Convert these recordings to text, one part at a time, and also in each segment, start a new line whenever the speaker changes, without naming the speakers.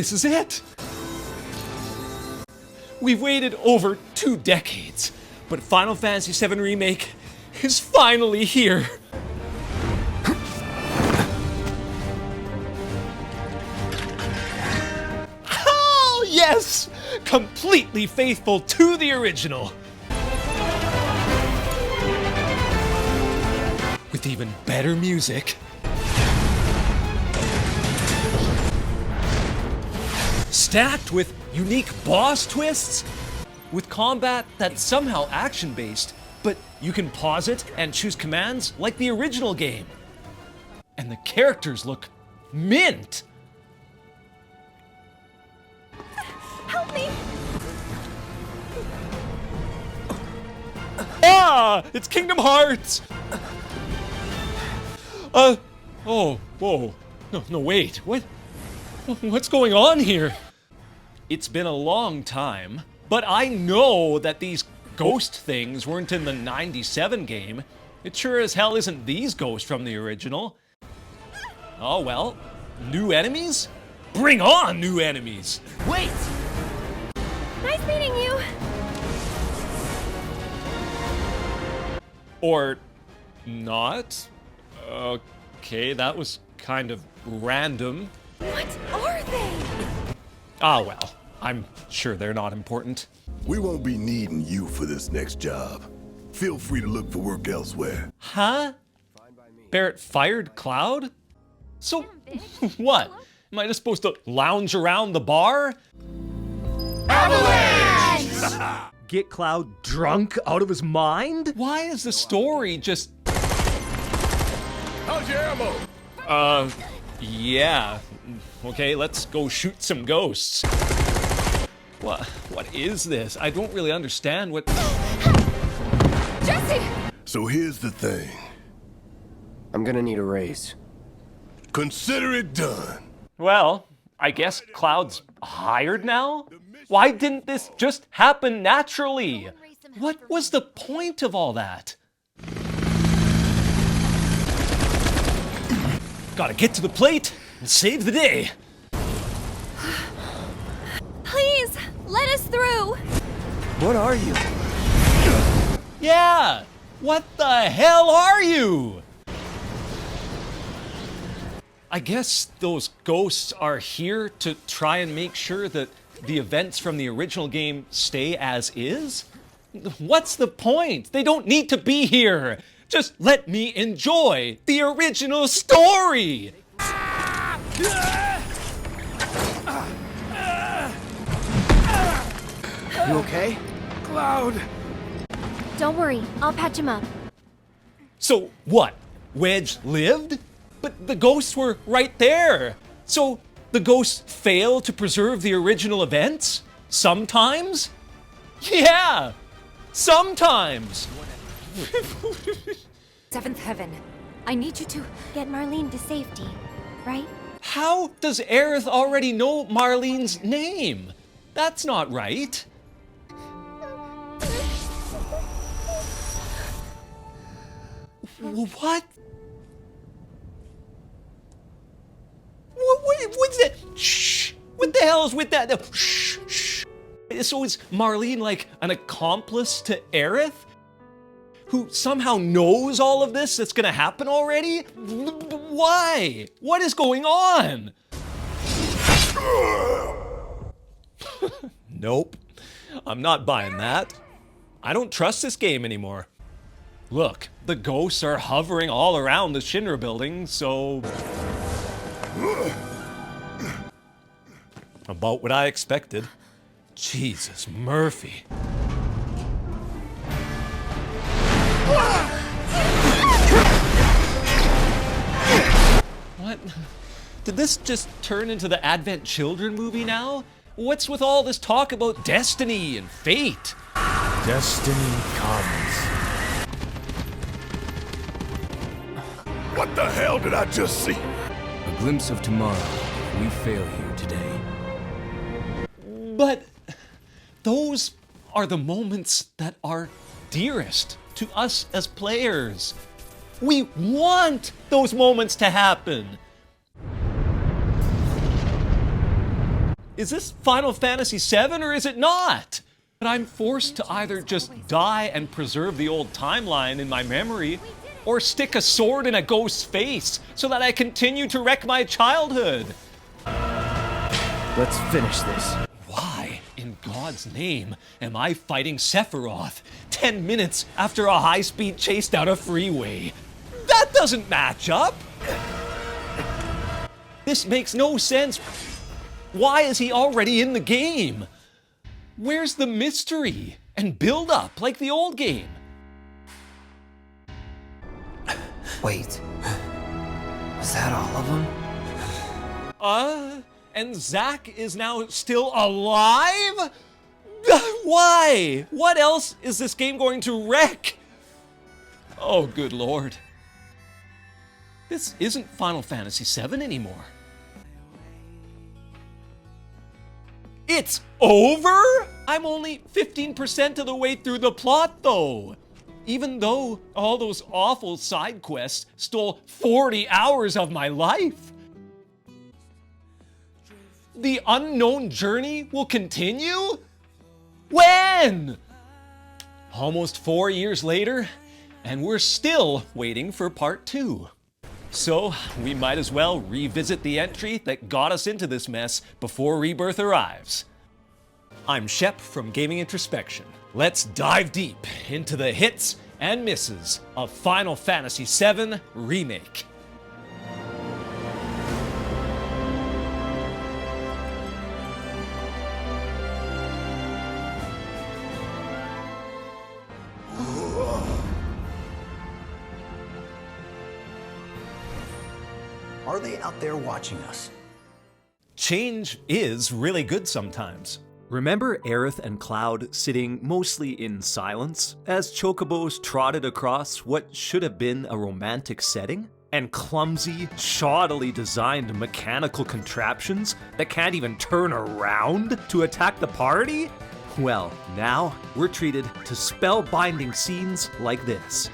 This is it! We've waited over 2 decades, but Final Fantasy VII Remake is finally here. Oh, yes! Completely faithful to the original. With even better music. Stacked with unique boss twists, with combat that's somehow action-based, but you can pause it and choose commands like the original game. And the characters look mint!
Help me!
Ah! It's Kingdom Hearts! Oh, whoa. No, wait, what's going on here? It's been a long time, but I know that these ghost things weren't in the 97 game. It sure as hell isn't these ghosts from the original. Oh well, new enemies? Bring on new enemies!
Wait!
Nice meeting you!
Or not? Okay, that was kind of random.
What are they?
Ah well, I'm sure they're not important.
We won't be needing you for this next job. Feel free to look for work elsewhere.
Huh? Barrett fired Cloud? So, what? Am I just supposed to lounge around the bar?
Avalanche! Get Cloud drunk out of his mind?
Why is the story just...
How's your ammo?
Yeah. Okay, let's go shoot some ghosts. What is this? I don't really understand what...
Jesse!
So here's the thing.
I'm gonna need a raise.
Consider it done.
Well, I guess Cloud's hired now? Why didn't this just happen naturally? What was the point of all that? Gotta get to the plate and save the day.
Please, let us through!
What are you?
Yeah! What the hell are you? I guess those ghosts are here to try and make sure that the events from the original game stay as is? What's the point? They don't need to be here! Just let me enjoy the original story!
You okay?
Cloud!
Don't worry, I'll patch him up.
So what? Wedge lived? But the ghosts were right there! So the ghosts fail to preserve the original events? Sometimes? Yeah! Sometimes!
Seventh Heaven, I need you to get Marlene to safety, right?
How does Aerith already know Marlene's name? That's not right. What? What's that? Shh! What the hell is with that? Shh! Shh! So is Marlene like an accomplice to Aerith? Who somehow knows all of this that's gonna happen already? Why? What is going on? Nope. I'm not buying that. I don't trust this game anymore. Look, the ghosts are hovering all around the Shinra building, so... About what I expected. Jesus, Murphy. What? Did this just turn into the Advent Children movie now? What's with all this talk about destiny and fate?
Destiny comes.
What the hell did I just see?
A glimpse of tomorrow if we fail here today.
But those are the moments that are dearest to us as players. We want those moments to happen. Is this Final Fantasy VII or is it not? But I'm forced to either just die and preserve the old timeline in my memory, or stick a sword in a ghost's face so that I continue to wreck my childhood.
Let's finish this.
Why, in God's name, am I fighting Sephiroth 10 minutes after a high-speed chase down a freeway? That doesn't match up! This makes no sense. Why is he already in the game? Where's the mystery and build-up like the old game?
Wait. Was that all of them?
And Zack is now still alive? Why? What else is this game going to wreck? Oh, good lord. This isn't Final Fantasy VII anymore. It's over? I'm only 15% of the way through the plot, though. Even though all those awful side quests stole 40 hours of my life. The unknown journey will continue? When? Almost 4 years later, and we're still waiting for part 2. So, we might as well revisit the entry that got us into this mess before Rebirth arrives. I'm Shep from Gaming Introspection. Let's dive deep into the hits and misses of Final Fantasy VII Remake.
Are they out there watching us?
Change is really good sometimes.
Remember Aerith and Cloud sitting mostly in silence as chocobos trotted across what should have been a romantic setting? And clumsy, shoddily designed mechanical contraptions that can't even turn around to attack the party? Well, now we're treated to spellbinding scenes like this.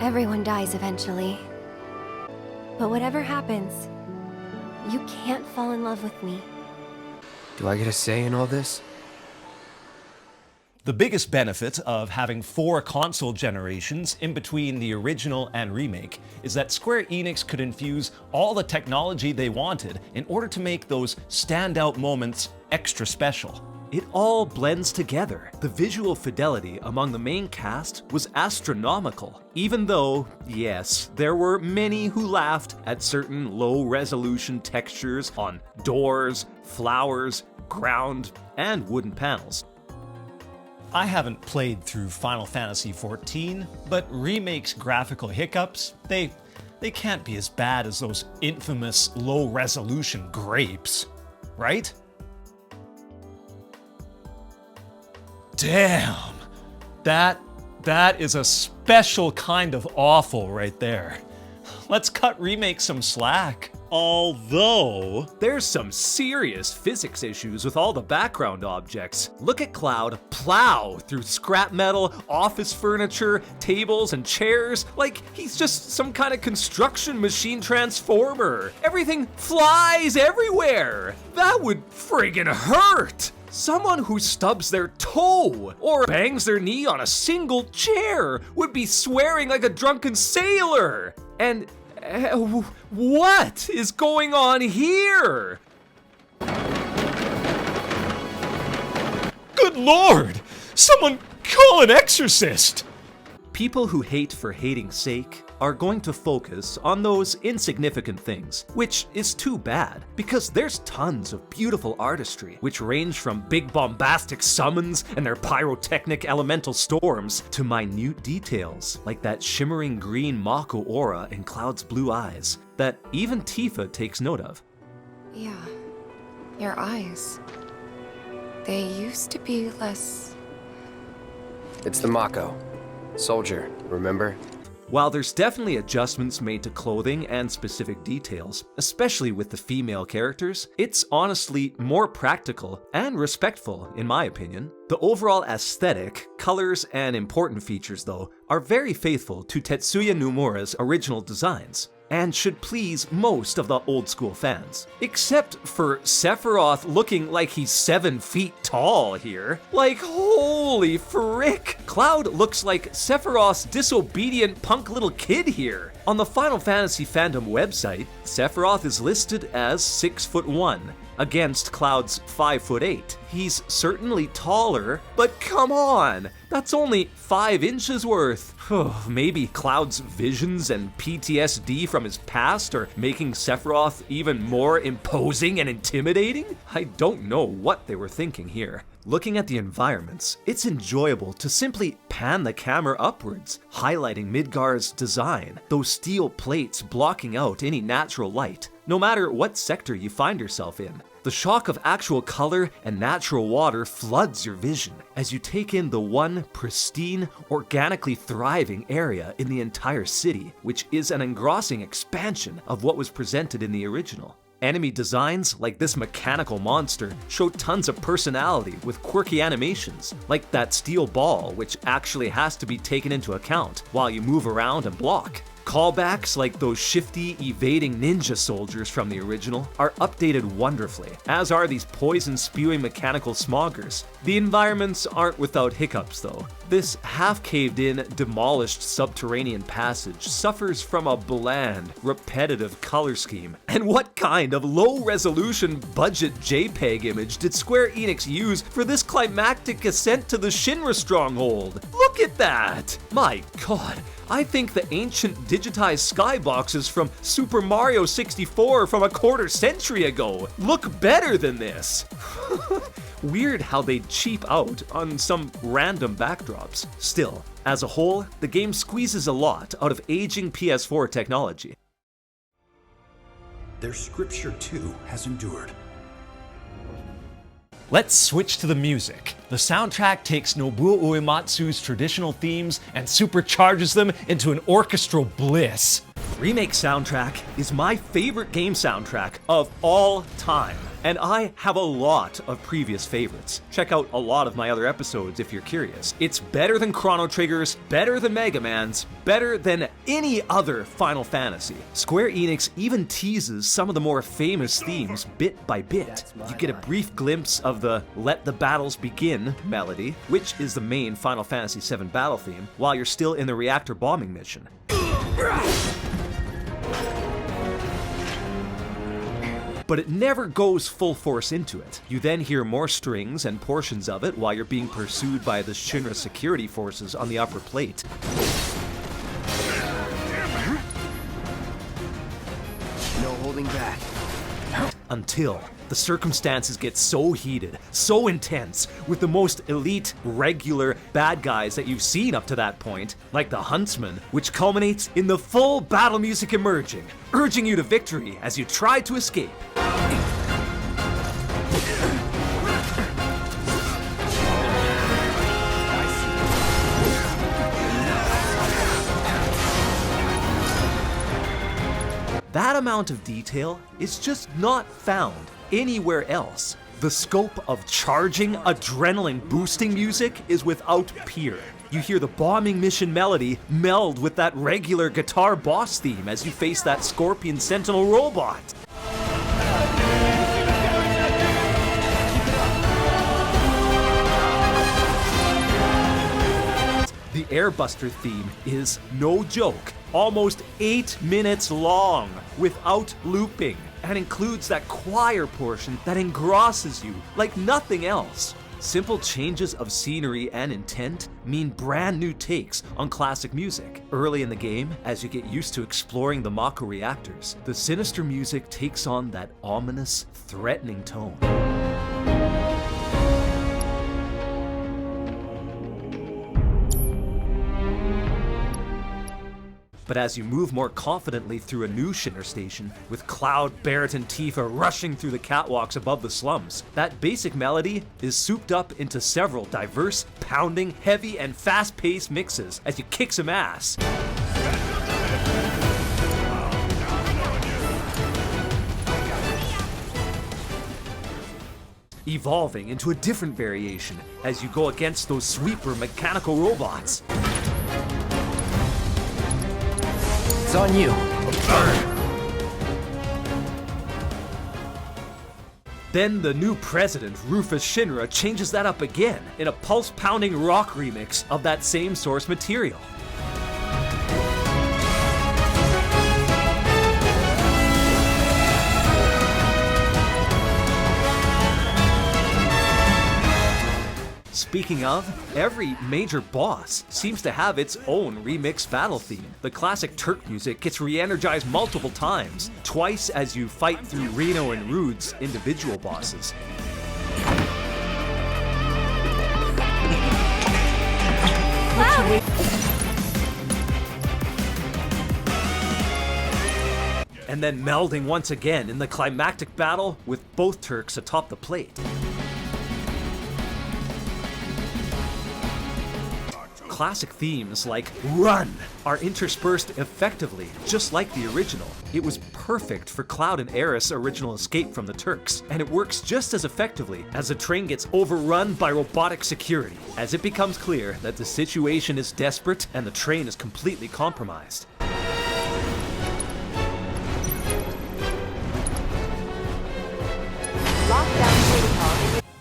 Everyone dies eventually. But whatever happens, you can't fall in love with me.
Do I get a say in all this?
The biggest benefit of having 4 console generations in between the original and remake is that Square Enix could infuse all the technology they wanted in order to make those standout moments extra special.
It all blends together. The visual fidelity among the main cast was astronomical, even though, yes, there were many who laughed at certain low-resolution textures on doors, flowers, ground, and wooden panels.
I haven't played through Final Fantasy XIV, but Remake's graphical hiccups, they can't be as bad as those infamous low-resolution grapes, right? Damn, that is a special kind of awful right there. Let's cut Remake some slack.
Although, there's some serious physics issues with all the background objects. Look at Cloud plow through scrap metal, office furniture, tables, and chairs like he's just some kind of construction machine transformer. Everything flies everywhere. That would friggin' hurt. Someone who stubs their toe or bangs their knee on a single chair would be swearing like a drunken sailor. And what is going on here?
Good lord! Someone call an exorcist!
People who hate for hating's sake are going to focus on those insignificant things, which is too bad, because there's tons of beautiful artistry, which range from big bombastic summons and their pyrotechnic elemental storms to minute details, like that shimmering green Mako aura in Cloud's blue eyes, that even Tifa takes note of.
Yeah, your eyes. They used to be less...
It's the Mako. Soldier, remember?
While there's definitely adjustments made to clothing and specific details, especially with the female characters, it's honestly more practical and respectful in my opinion. The overall aesthetic, colors, and important features though are very faithful to Tetsuya Nomura's original designs, and should please most of the old school fans. Except for Sephiroth looking like he's 7 feet tall here. Like, holy frick! Cloud looks like Sephiroth's disobedient punk little kid here. On the Final Fantasy fandom website, Sephiroth is listed as 6'1", against Cloud's 5'8". He's certainly taller, but come on! That's only 5 inches worth. Maybe Cloud's visions and PTSD from his past are making Sephiroth even more imposing and intimidating? I don't know what they were thinking here. Looking at the environments, it's enjoyable to simply pan the camera upwards, highlighting Midgar's design, those steel plates blocking out any natural light, no matter what sector you find yourself in. The shock of actual color and natural water floods your vision as you take in the one pristine, organically thriving area in the entire city, which is an engrossing expansion of what was presented in the original. Enemy designs, like this mechanical monster, show tons of personality with quirky animations, like that steel ball, which actually has to be taken into account while you move around and block. Callbacks like those shifty, evading ninja soldiers from the original are updated wonderfully, as are these poison-spewing mechanical smoggers. The environments aren't without hiccups though. This half-caved-in, demolished subterranean passage suffers from a bland, repetitive color scheme. And what kind of low-resolution budget JPEG image did Square Enix use for this climactic ascent to the Shinra stronghold? Look at that! My god, I think the ancient digitized skyboxes from Super Mario 64 from a quarter century ago look better than this. Weird how they'd cheap out on some random backdrops. Still, as a whole, the game squeezes a lot out of aging PS4 technology.
Their scripture too has endured.
Let's switch to the music. The soundtrack takes Nobuo Uematsu's traditional themes and supercharges them into an orchestral bliss.
Remake soundtrack is my favorite game soundtrack of all time, and I have a lot of previous favorites. Check out a lot of my other episodes if you're curious. It's better than Chrono Trigger's, better than Mega Man's, better than any other Final Fantasy. Square Enix even teases some of the more famous themes bit by bit. You get a brief glimpse of the Let the Battles Begin melody, which is the main Final Fantasy VII battle theme, while you're still in the reactor bombing mission. But it never goes full force into it. You then hear more strings and portions of it while you're being pursued by the Shinra security forces on the upper plate.
No holding back.
Until the circumstances get so heated, so intense, with the most elite, regular bad guys that you've seen up to that point, like the Huntsman, which culminates in the full battle music emerging, urging you to victory as you try to escape. That amount of detail is just not found anywhere else. The scope of charging, adrenaline-boosting music is without peer. You hear the bombing mission melody meld with that regular guitar boss theme as you face that Scorpion Sentinel robot. The Airbuster theme is no joke, almost 8 minutes long without looping, and includes that choir portion that engrosses you like nothing else. Simple changes of scenery and intent mean brand new takes on classic music. Early in the game, as you get used to exploring the Mako reactors, the sinister music takes on that ominous, threatening tone. But as you move more confidently through a new Shinra station, with Cloud, Barret, and Tifa rushing through the catwalks above the slums, that basic melody is souped up into several diverse, pounding, heavy, and fast-paced mixes as you kick some ass. Evolving into a different variation as you go against those sweeper mechanical robots.
It's on you.
Then the new president, Rufus Shinra, changes that up again in a pulse-pounding rock remix of that same source material. Speaking of, every major boss seems to have its own remix battle theme. The classic Turk music gets re-energized multiple times, twice as you fight through Reno and Rude's individual bosses. And then melding once again in the climactic battle with both Turks atop the plate. Classic themes like Run are interspersed effectively, just like the original. It was perfect for Cloud and Aerith's original escape from the Turks, and it works just as effectively as the train gets overrun by robotic security, as it becomes clear that the situation is desperate and the train is completely compromised.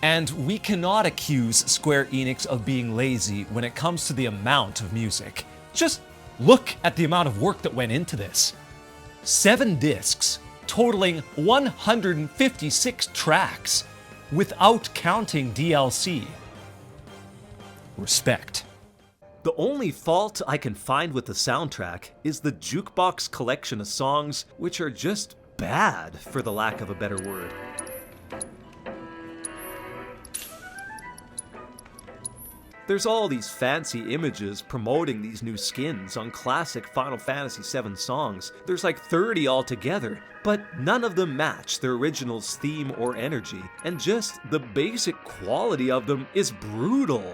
And we cannot accuse Square Enix of being lazy when it comes to the amount of music. Just look at the amount of work that went into this. 7 discs, totaling 156 tracks, without counting DLC. Respect.
The only fault I can find with the soundtrack is the jukebox collection of songs, which are just bad, for the lack of a better word. There's all these fancy images promoting these new skins on classic Final Fantasy VII songs. There's like 30 altogether, but none of them match their original's theme or energy, and just the basic quality of them is brutal.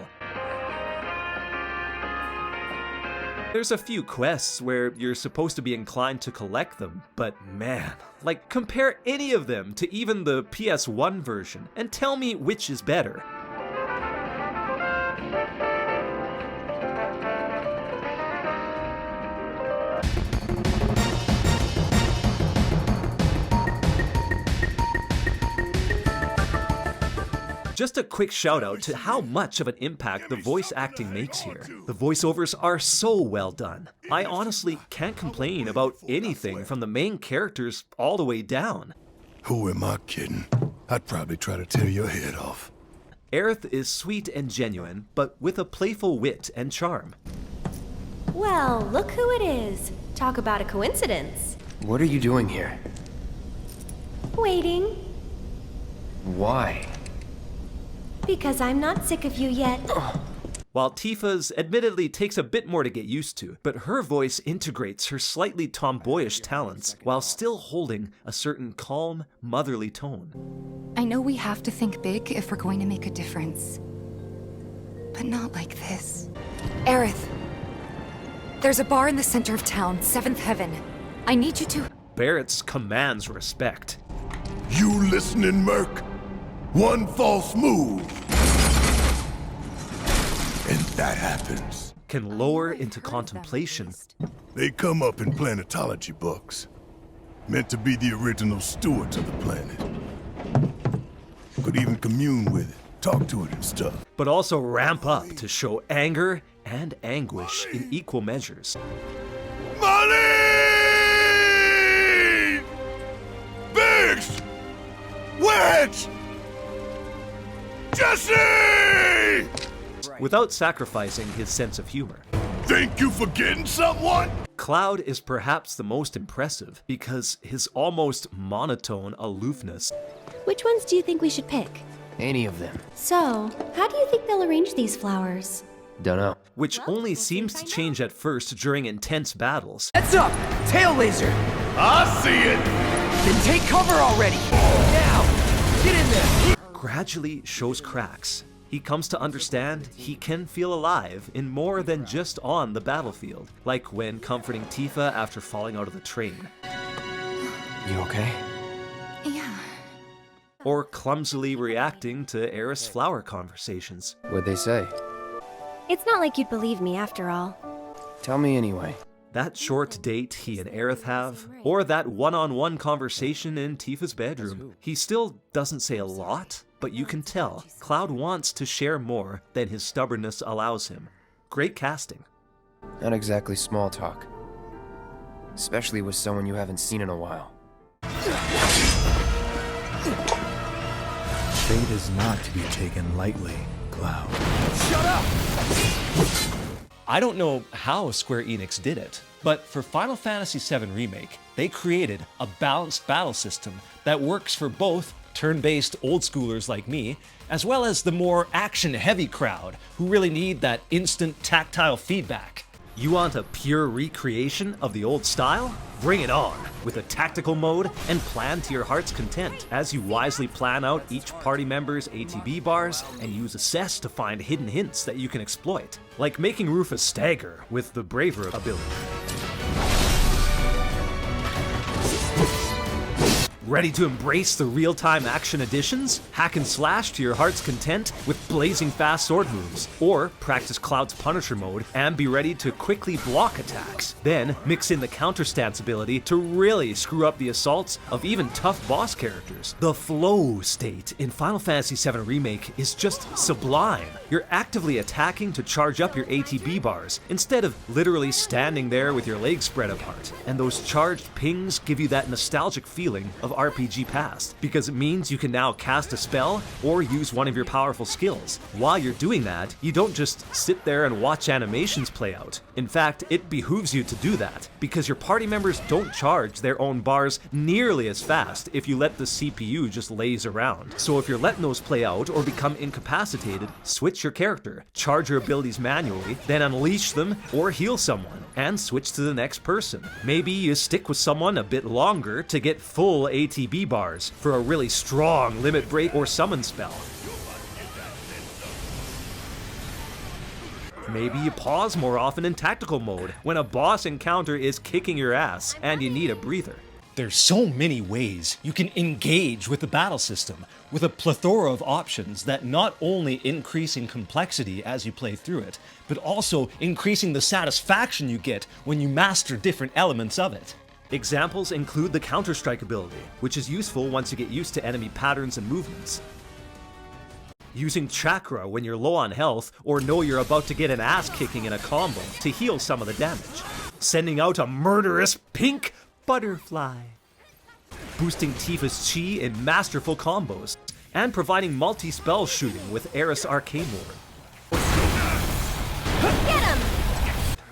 There's a few quests where you're supposed to be inclined to collect them, but man, like compare any of them to even the PS1 version, and tell me which is better. Just a quick shout out to how much of an impact the voice acting makes here. The voiceovers are so well done. I honestly can't complain about anything from the main characters all the way down.
Who am I kidding? I'd probably try to tear your head off.
Aerith is sweet and genuine, but with a playful wit and charm.
Well, look who it is. Talk about a coincidence.
What are you doing here?
Waiting.
Why?
Because I'm not sick of you yet.
While Tifa's admittedly takes a bit more to get used to, but her voice integrates her slightly tomboyish talents while still holding a certain calm, motherly tone.
I know we have to think big if we're going to make a difference. But not like this. Aerith! There's a bar in the center of town, 7th Heaven. I need you to...
Barrett's commands respect.
You listening, Merc? One false move, and that happens.
Can lower into contemplation.
They come up in planetology books. Meant to be the original stewards of the planet. Could even commune with it, talk to it and stuff.
But also ramp up to show anger and anguish in equal measures.
Money! Biggs! Wedge! Jesse!
Without sacrificing his sense of humor.
Think you forgetting someone?
Cloud is perhaps the most impressive because his almost monotone aloofness.
Which ones do you think we should pick?
Any of them.
So, how do you think they'll arrange these flowers?
Dunno.
Which only seems to change at first during intense battles.
Heads up! Tail laser!
I see it!
Then take cover already! Now! Get in there!
Gradually shows cracks he comes to understand he can feel alive in more than just on the battlefield, like when comforting Tifa after falling out of the train.
You okay?
Yeah.
Or clumsily reacting to Aerith's flower conversations.
What'd they say?
It's not like you'd believe me after all.
Tell me anyway.
That short date he and Aerith have, or that one-on-one conversation in Tifa's bedroom. He still doesn't say a lot, but you can tell Cloud wants to share more than his stubbornness allows him. Great casting.
Not exactly small talk. Especially with someone you haven't seen in a while.
Fate is not to be taken lightly, Cloud.
Shut up!
I don't know how Square Enix did it, but for Final Fantasy VII Remake, they created a balanced battle system that works for both turn-based old schoolers like me, as well as the more action-heavy crowd who really need that instant tactile feedback.
You want a pure recreation of the old style? Bring it on, with a tactical mode and plan to your heart's content, as you wisely plan out each party member's ATB bars and use Assess to find hidden hints that you can exploit, like making Rufus stagger with the Braver ability. Ready to embrace the real-time action additions? Hack and slash to your heart's content with blazing fast sword moves, or practice Cloud's Punisher mode and be ready to quickly block attacks. Then mix in the counter stance ability to really screw up the assaults of even tough boss characters. The flow state in Final Fantasy VII Remake is just sublime. You're actively attacking to charge up your ATB bars instead of literally standing there with your legs spread apart. And those charged pings give you that nostalgic feeling of RPG past, because it means you can now cast a spell or use one of your powerful skills. While you're doing that, you don't just sit there and watch animations play out. In fact, it behooves you to do that, because your party members don't charge their own bars nearly as fast if you let the CPU just laze around. So if you're letting those play out or become incapacitated, switch your character, charge your abilities manually, then unleash them or heal someone, and switch to the next person. Maybe you stick with someone a bit longer to get full ATB bars for a really strong limit break or summon spell. Maybe you pause more often in tactical mode when a boss encounter is kicking your ass and you need a breather.
There's so many ways you can engage with the battle system, with a plethora of options that not only increase in complexity as you play through it, but also increasing the satisfaction you get when you master different elements of it.
Examples include the Counter-Strike ability, which is useful once you get used to enemy patterns and movements. Using Chakra when you're low on health or know you're about to get an ass-kicking in a combo to heal some of the damage. Sending out a murderous pink butterfly. Boosting Tifa's chi in masterful combos. And providing multi-spell shooting with Aerith's Arcane Ward.
Get him!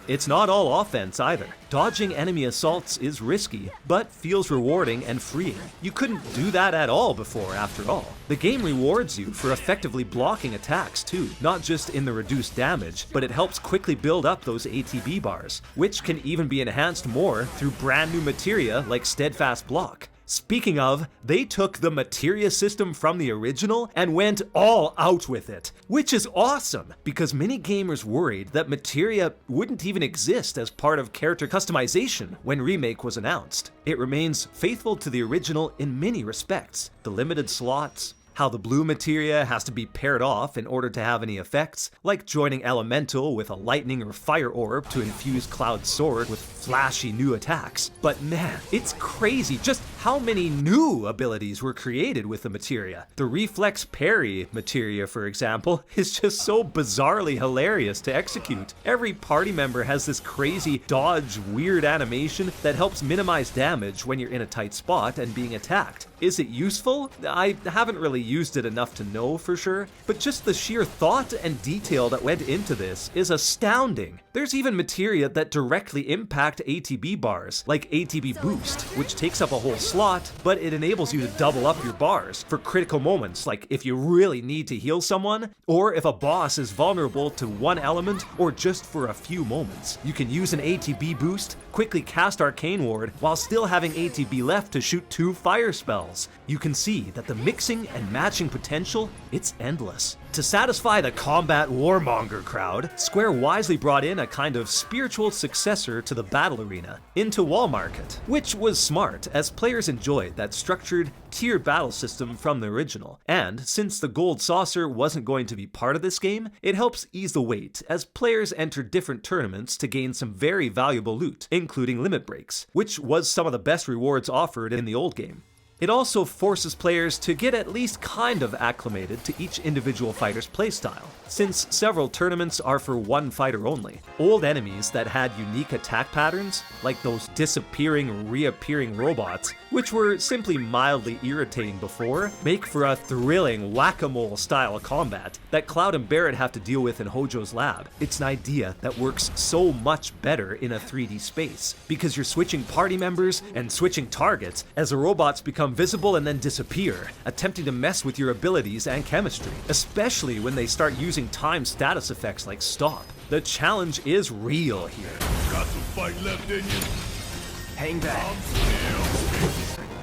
It's not all offense either. Dodging enemy assaults is risky, but feels rewarding and freeing. You couldn't do that at all before, after all. The game rewards you for effectively blocking attacks too, not just in the reduced damage, but it helps quickly build up those ATB bars, which can even be enhanced more through brand new materia like Steadfast Block. Speaking of, they took the materia system from the original and went all out with it, which is awesome, because many gamers worried that materia wouldn't even exist as part of character customization when Remake was announced. It remains faithful to the original in many respects. The limited slots, how the blue materia has to be paired off in order to have any effects, like joining Elemental with a lightning or fire orb to infuse Cloud's sword with flashy new attacks. But man, it's crazy just how many new abilities were created with the materia. The reflex parry materia, for example, is just so bizarrely hilarious to execute. Every party member has this crazy dodge weird animation that helps minimize damage when you're in a tight spot and being attacked. Is it useful? I haven't really used it enough to know for sure, but just the sheer thought and detail that went into this is astounding. There's even materia that directly impact ATB bars, like ATB Boost, which takes up a whole slot, but it enables you to double up your bars for critical moments, like if you really need to heal someone, or if a boss is vulnerable to one element, or just for a few moments. You can use an ATB Boost, quickly cast Arcane Ward, while still having ATB left to shoot 2 fire spells. You can see that the mixing and matching potential, it's endless. To satisfy the combat warmonger crowd, Square wisely brought in a kind of spiritual successor to the battle arena, into Wall Market, which was smart as players enjoyed that structured, tiered battle system from the original. And since the gold saucer wasn't going to be part of this game, it helps ease the weight as players enter different tournaments to gain some very valuable loot, including limit breaks, which was some of the best rewards offered in the old game. It also forces players to get at least kind of acclimated to each individual fighter's playstyle, since several tournaments are for one fighter only. Old enemies that had unique attack patterns, like those disappearing, reappearing robots, which were simply mildly irritating before, make for a thrilling whack-a-mole style combat that Cloud and Barret have to deal with in Hojo's lab. It's an idea that works so much better in a 3D space, because you're switching party members and switching targets as the robots become visible and then disappear, attempting to mess with your abilities and chemistry, especially when they start using time status effects like stop. The challenge is real here.
Got some fight left in you?
Hang back.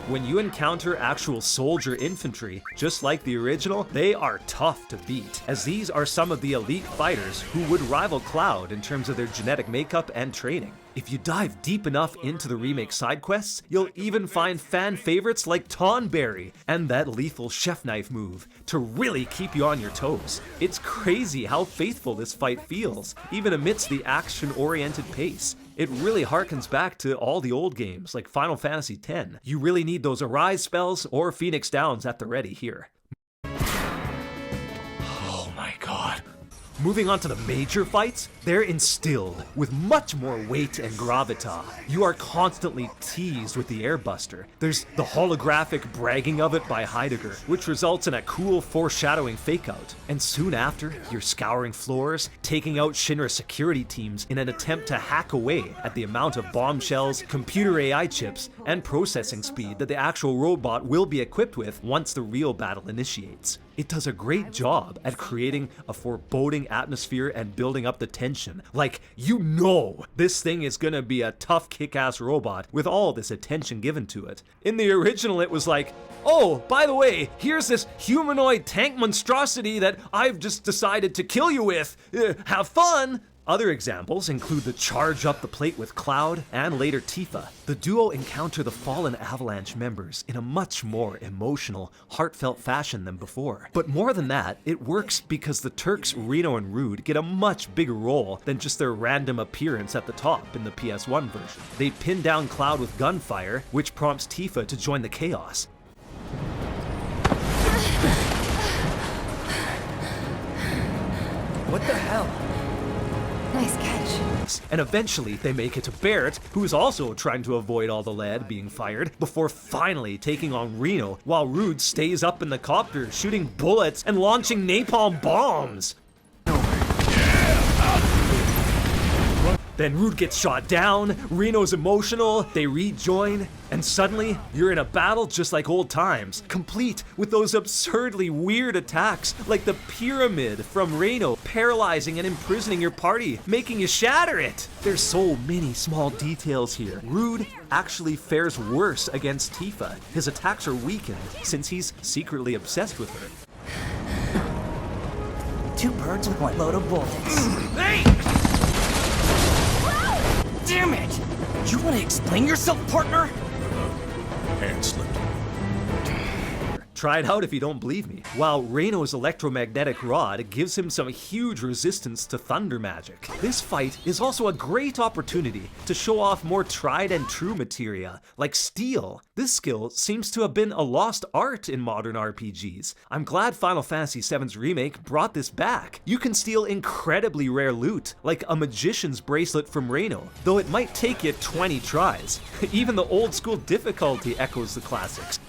When you encounter actual soldier infantry, just like the original, they are tough to beat, as these are some of the elite fighters who would rival Cloud in terms of their genetic makeup and training. If you dive deep enough into the remake side quests, you'll even find fan favorites like Tonberry and that lethal chef knife move to really keep you on your toes. It's crazy how faithful this fight feels, even amidst the action-oriented pace. It really harkens back to all the old games like Final Fantasy X. You really need those Arise spells or Phoenix Downs at the ready here.
Oh my god.
Moving on to the major fights, they're instilled with much more weight and gravitas. You are constantly teased with the airbuster. There's the holographic bragging of it by Heidegger, which results in a cool foreshadowing fakeout. And soon after, you're scouring floors, taking out Shinra security teams in an attempt to hack away at the amount of bombshells, computer AI chips, and processing speed that the actual robot will be equipped with once the real battle initiates. It does a great job at creating a foreboding atmosphere and building up the tension. Like, you know this thing is gonna be a tough kick-ass robot with all this attention given to it. In the original it was like, oh, by the way, here's this humanoid tank monstrosity that I've just decided to kill you with. Have fun! Other examples include the charge up the plate with Cloud and later Tifa. The duo encounter the fallen Avalanche members in a much more emotional, heartfelt fashion than before. But more than that, it works because the Turks, Reno, and Rude get a much bigger role than just their random appearance at the top in the PS1 version. They pin down Cloud with gunfire, which prompts Tifa to join the chaos.
What the hell?
Nice catch.
And eventually they make it to Barret, who is also trying to avoid all the lead being fired, before finally taking on Reno, while Rude stays up in the copter shooting bullets and launching napalm bombs. Then Rude gets shot down, Reno's emotional, they rejoin, and suddenly you're in a battle just like old times, complete with those absurdly weird attacks like the pyramid from Reno, paralyzing and imprisoning your party, making you shatter it. There's so many small details here. Rude actually fares worse against Tifa. His attacks are weakened since he's secretly obsessed with her.
Two birds with one load of bullets.
Hey!
Damn it! You want to explain yourself, partner?
Hand slipped.
Try it out if you don't believe me. While Reno's electromagnetic rod gives him some huge resistance to thunder magic, this fight is also a great opportunity to show off more tried and true materia, like steel. This skill seems to have been a lost art in modern RPGs. I'm glad Final Fantasy VII's Remake brought this back. You can steal incredibly rare loot, like a magician's bracelet from Reno, though it might take you 20 tries. Even the old school difficulty echoes the classics.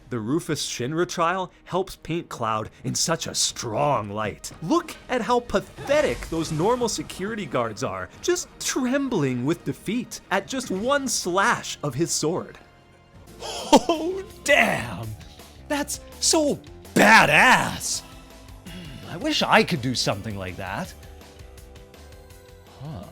The Rufus Shinra trial helps paint Cloud in such a strong light. Look at how pathetic those normal security guards are, just trembling with defeat at just one slash of his sword.
Oh, damn! That's so badass! I wish I could do something like that. Huh.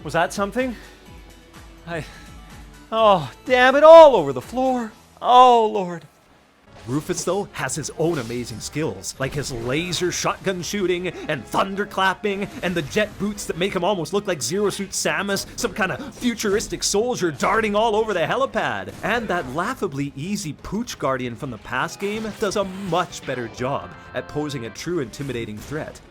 Was that something? Oh, damn it, all over the floor. Oh, Lord. Rufus, though, has his own amazing skills, like his laser shotgun shooting, and thunder clapping, and the jet boots that make him almost look like Zero Suit Samus, some kind of futuristic soldier darting all over the helipad. And that laughably easy Pooch Guardian from the past game does a much better job at posing a true intimidating threat.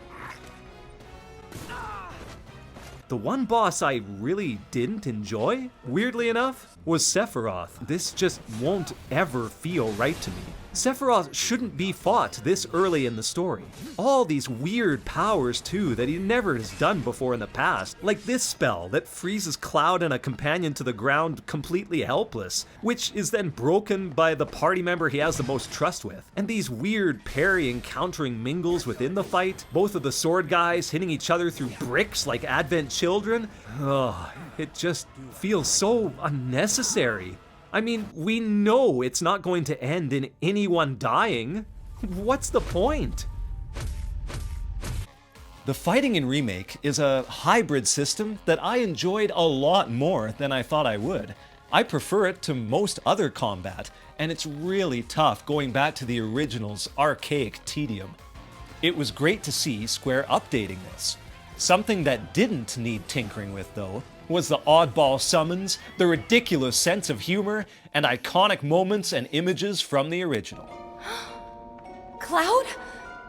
The one boss I really didn't enjoy, weirdly enough, was Sephiroth. This just won't ever feel right to me. Sephiroth shouldn't be fought this early in the story. All these weird powers too that he never has done before in the past, like this spell that freezes Cloud and a companion to the ground completely helpless, which is then broken by the party member he has the most trust with. And these weird parrying countering mingles within the fight, both of the sword guys hitting each other through bricks like Advent children. Oh, it just feels so unnecessary. I mean, we know it's not going to end in anyone dying. What's the point?
The fighting in Remake is a hybrid system that I enjoyed a lot more than I thought I would. I prefer it to most other combat, and it's really tough going back to the original's archaic tedium. It was great to see Square updating this. Something that didn't need tinkering with, though, was the oddball summons, the ridiculous sense of humor, and iconic moments and images from the original.
Cloud?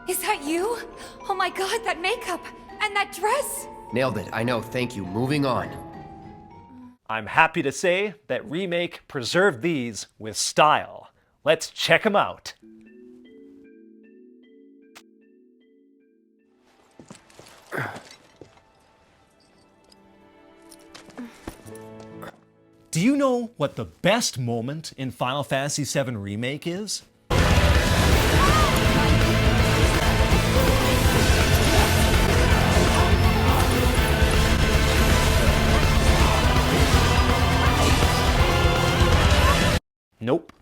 Is that you? Oh my god, that makeup! And that dress!
Nailed it, I know, thank you. Moving on.
I'm happy to say that Remake preserved these with style. Let's check them out.
Do you know what the best moment in Final Fantasy VII Remake is? Nope.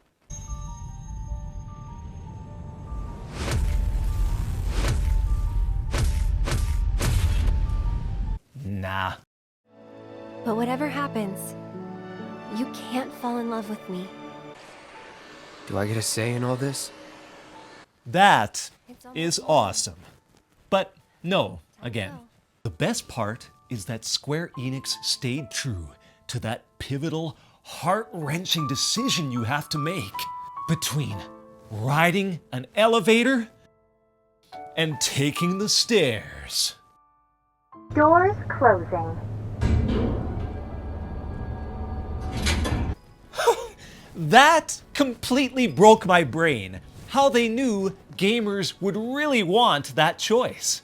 Nah.
But whatever happens, you can't fall in love with me.
Do I get a say in all this?
That is awesome. But no, again, the best part is that Square Enix stayed true to that pivotal, heart-wrenching decision you have to make between riding an elevator and taking the stairs.
Doors closing.
That completely broke my brain. How they knew gamers would really want that choice.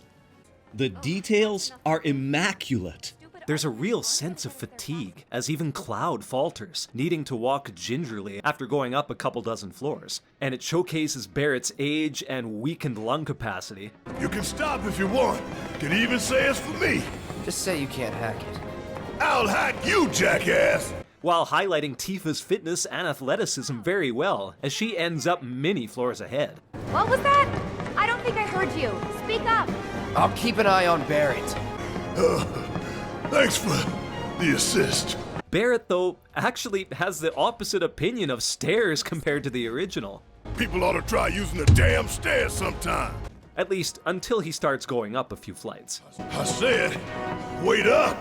The details are immaculate.
There's a real sense of fatigue, as even Cloud falters, needing to walk gingerly after going up a couple dozen floors. And it showcases Barrett's age and weakened lung capacity.
You can stop if you want. Can even say it's for me.
Just say you can't hack it.
I'll hack you, jackass!
While highlighting Tifa's fitness and athleticism very well, as she ends up many floors ahead.
What was that? I don't think I heard you. Speak up.
I'll keep an eye on Barrett.
Thanks for the assist.
Barrett, though, actually has the opposite opinion of stairs compared to the original.
People ought to try using the damn stairs sometime.
At least until he starts going up a few flights.
I said, wait up!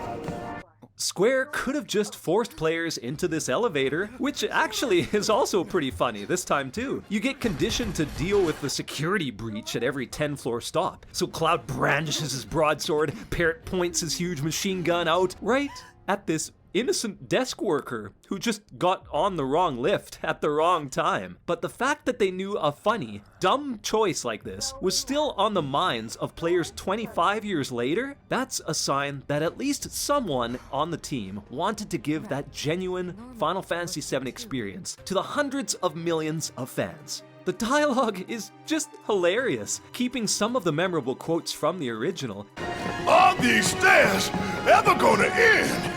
Square could have just forced players into this elevator, which actually is also pretty funny this time too. You get conditioned to deal with the security breach at every 10-floor stop. So Cloud brandishes his broadsword, Parrot points his huge machine gun out right at this innocent desk worker who just got on the wrong lift at the wrong time. But the fact that they knew a funny, dumb choice like this was still on the minds of players 25 years later, that's a sign that at least someone on the team wanted to give that genuine Final Fantasy VII experience to the hundreds of millions of fans. The dialogue is just hilarious, keeping some of the memorable quotes from the original.
Are these stairs ever gonna end?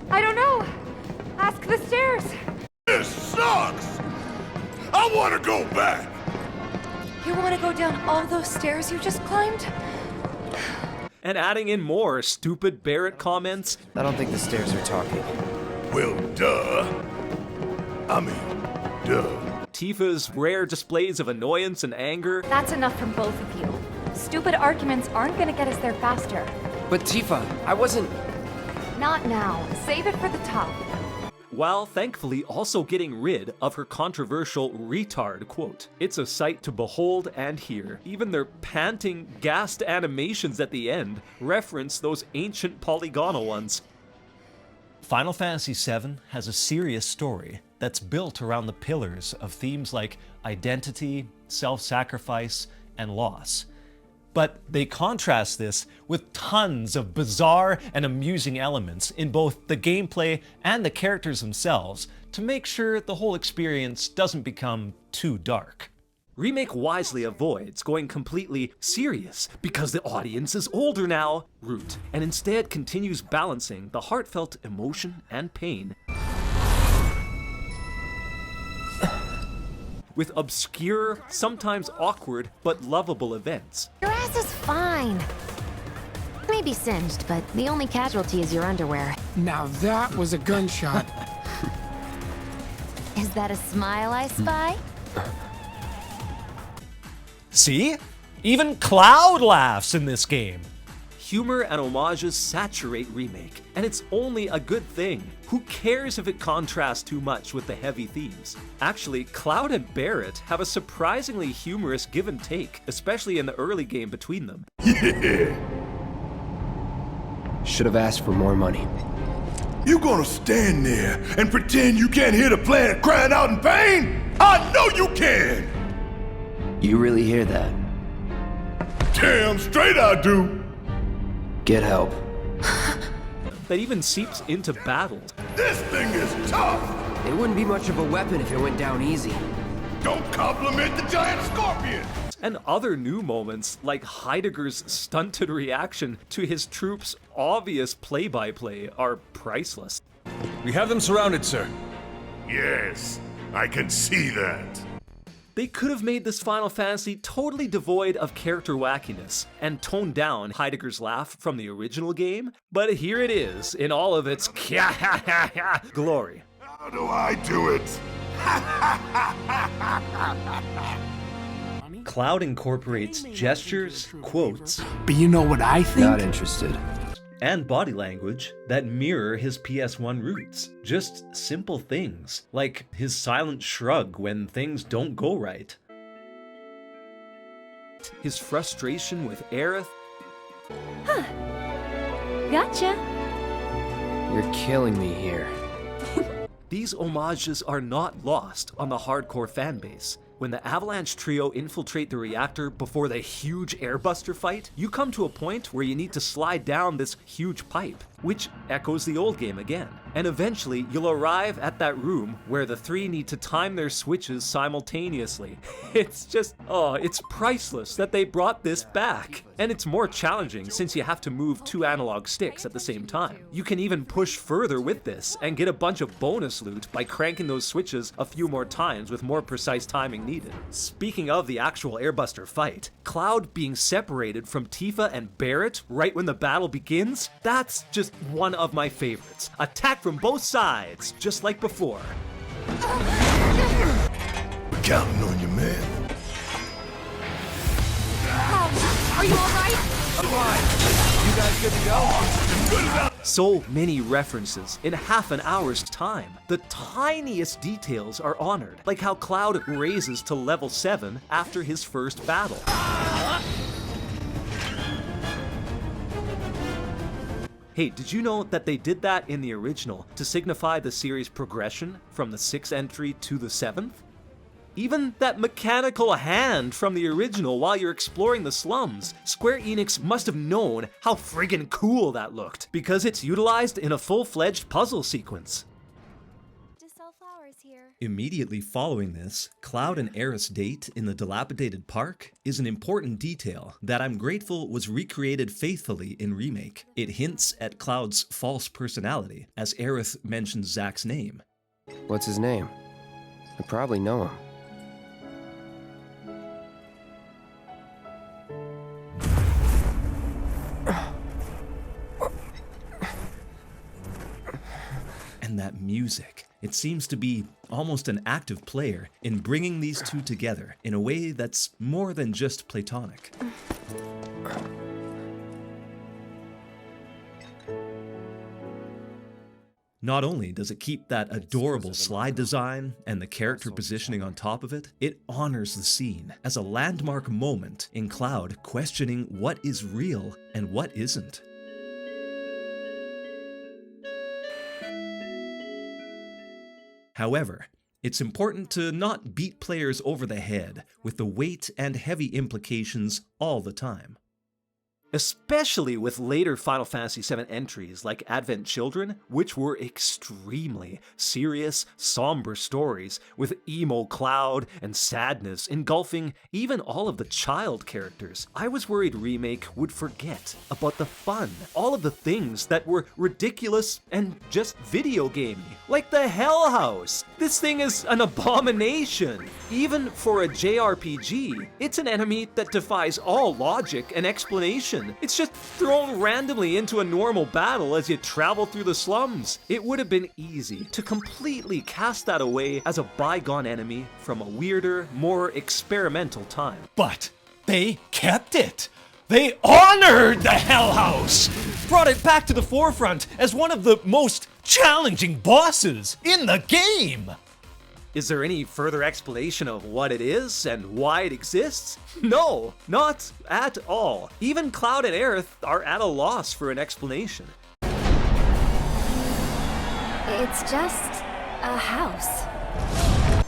I don't know. Ask the stairs.
This sucks! I wanna go back!
You want to go down all those stairs you just climbed?
and adding in more stupid Barrett comments.
I don't think the stairs are talking.
Well, duh. I mean, duh.
Tifa's rare displays of annoyance and anger.
That's enough from both of you. Stupid arguments aren't gonna get us there faster.
But Tifa, I wasn't...
Not now. Save it for the top.
While thankfully also getting rid of her controversial retard quote. It's a sight to behold and hear. Even their panting, gassed animations at the end reference those ancient polygonal ones.
Final Fantasy VII has a serious story that's built around the pillars of themes like identity, self-sacrifice, and loss. But they contrast this with tons of bizarre and amusing elements in both the gameplay and the characters themselves to make sure the whole experience doesn't become too dark.
Remake wisely avoids going completely serious because the audience is older now route, and instead continues balancing the heartfelt emotion and pain with obscure, sometimes awkward, but lovable events.
Your ass is fine. Maybe singed, but the only casualty is your underwear.
Now that was a gunshot.
Is that a smile I spy?
See? Even Cloud laughs in this game.
Humor and homages saturate Remake, and it's only a good thing. Who cares if it contrasts too much with the heavy themes? Actually, Cloud and Barrett have a surprisingly humorous give and take, especially in the early game between them.
Yeah.
Should have asked for more money.
You gonna stand there and pretend you can't hear the planet crying out in pain? I know you can!
You really hear that?
Damn straight I do!
Get help.
That even seeps into battles.
This thing is tough!
It wouldn't be much of a weapon if it went down easy.
Don't compliment the giant scorpion!
And other new moments, like Heidegger's stunted reaction to his troops' obvious play-by-play, are priceless.
We have them surrounded, sir.
Yes, I can see that.
They could have made this Final Fantasy totally devoid of character wackiness and toned down Heidegger's laugh from the original game, but here it is in all of its glory.
How do I do it?
Cloud incorporates gestures, quotes,
But you know what I think?
Not interested.
and body language that mirror his PS1 roots. Just simple things, like his silent shrug when things don't go right. His frustration with Aerith.
Huh. Gotcha.
You're killing me here.
These homages are not lost on the hardcore fanbase. When the Avalanche trio infiltrate the reactor before the huge airbuster fight, you come to a point where you need to slide down this huge pipe, which echoes the old game again. And eventually, you'll arrive at that room where the three need to time their switches simultaneously. It's just, oh, it's priceless that they brought this back. And it's more challenging since you have to move two analog sticks at the same time. You can even push further with this and get a bunch of bonus loot by cranking those switches a few more times with more precise timing needed. Speaking of the actual airbuster fight, Cloud being separated from Tifa and Barrett right when the battle begins, that's just one of my favorites. Attack from both sides, just like before.
We're counting on you, man.
Are you alright?
I'm fine. You guys good to go?
Good enough.
So many references in half an hour's time. The tiniest details are honored, like how Cloud raises to level 7 after his first battle. Hey, did you know that they did that in the original to signify the series' progression from the 6th entry to the 7th? Even that mechanical hand from the original while you're exploring the slums, Square Enix must have known how friggin' cool that looked, because it's utilized in a full-fledged puzzle sequence. Immediately following this, Cloud and Aerith's date in the dilapidated park is an important detail that I'm grateful was recreated faithfully in Remake. It hints at Cloud's false personality, as Aerith mentions Zack's name.
What's his name? I probably know him.
music. It seems to be almost an active player in bringing these two together in a way that's more than just platonic. Not only does it keep that adorable slide design and the character positioning on top of it, it honors the scene as a landmark moment in Cloud questioning what is real and what isn't. However, it's important to not beat players over the head with the weight and heavy implications all the time.
Especially with later Final Fantasy VII entries like Advent Children, which were extremely serious, somber stories with emo Cloud and sadness engulfing even all of the child characters. I was worried Remake would forget about the fun, all of the things that were ridiculous and just video gamey, like the Hell House. This thing is an abomination. Even for a JRPG, it's an enemy that defies all logic and explanation. It's just thrown randomly into a normal battle as you travel through the slums. It would have been easy to completely cast that away as a bygone enemy from a weirder, more experimental time.
But they kept it. They honored the Hell House, brought it back to the forefront as one of the most challenging bosses in the game.
Is there any further explanation of what it is and why it exists? No, not at all. Even Cloud and Aerith are at a loss for an explanation.
It's just a house.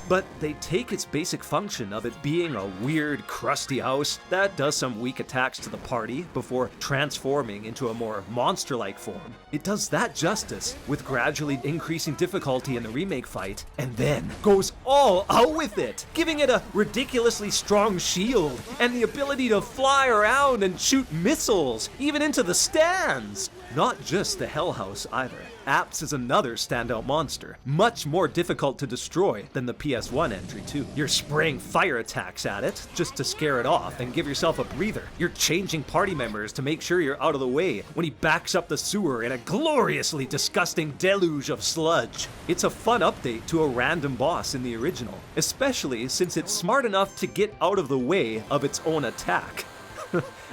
But they take its basic function of it being a weird, crusty house that does some weak attacks to the party before transforming into a more monster-like form. It does that justice with gradually increasing difficulty in the remake fight, and then goes all out with it, giving it a ridiculously strong shield and the ability to fly around and shoot missiles, even into the stands. Not just the Hell House either. Apps is another standout monster, much more difficult to destroy than the PS1 entry too. You're spraying fire attacks at it just to scare it off and give yourself a breather. You're changing party members to make sure you're out of the way when he backs up the sewer in a gloriously disgusting deluge of sludge. It's a fun update to a random boss in the original, especially since it's smart enough to get out of the way of its own attack.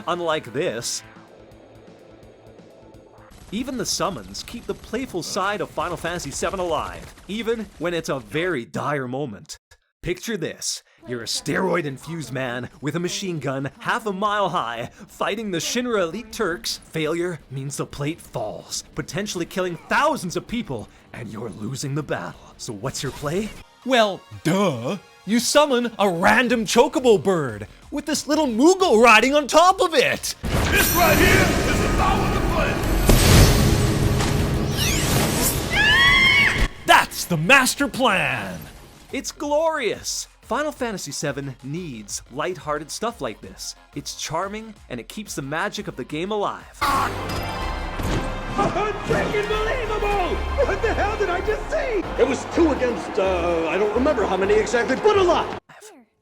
Unlike this. Even the summons keep the playful side of Final Fantasy VII alive, even when it's a very dire moment. Picture this. You're a steroid-infused man with a machine gun half a mile high, fighting the Shinra elite Turks. Failure means the plate falls, potentially killing thousands of people, and you're losing the battle. So what's your play?
Well, duh. You summon a random chocobo bird with this little Moogle riding on top of it.
This right here is the power of the blade.
That's the master plan!
It's glorious! Final Fantasy VII needs lighthearted stuff like this. It's charming, and it keeps the magic of the game alive.
Unfreaking believable! What the hell did I just see? It was 2 against, I don't remember how many exactly, but a lot!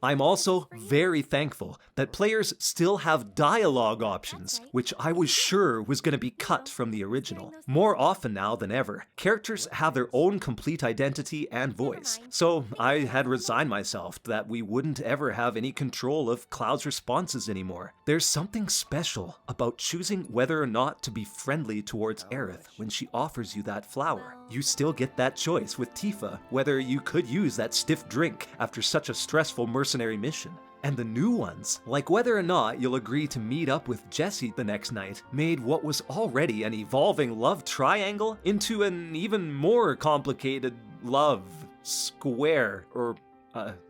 I'm also very thankful that players still have dialogue options, which I was sure was going to be cut from the original. More often now than ever, characters have their own complete identity and voice, so I had resigned myself that we wouldn't ever have any control of Cloud's responses anymore. There's something special about choosing whether or not to be friendly towards Aerith when she offers you that flower. You still get that choice with Tifa, whether you could use that stiff drink after such a stressful mercenary mission. And the new ones, like whether or not you'll agree to meet up with Jessie the next night, made what was already an evolving love triangle into an even more complicated love square, or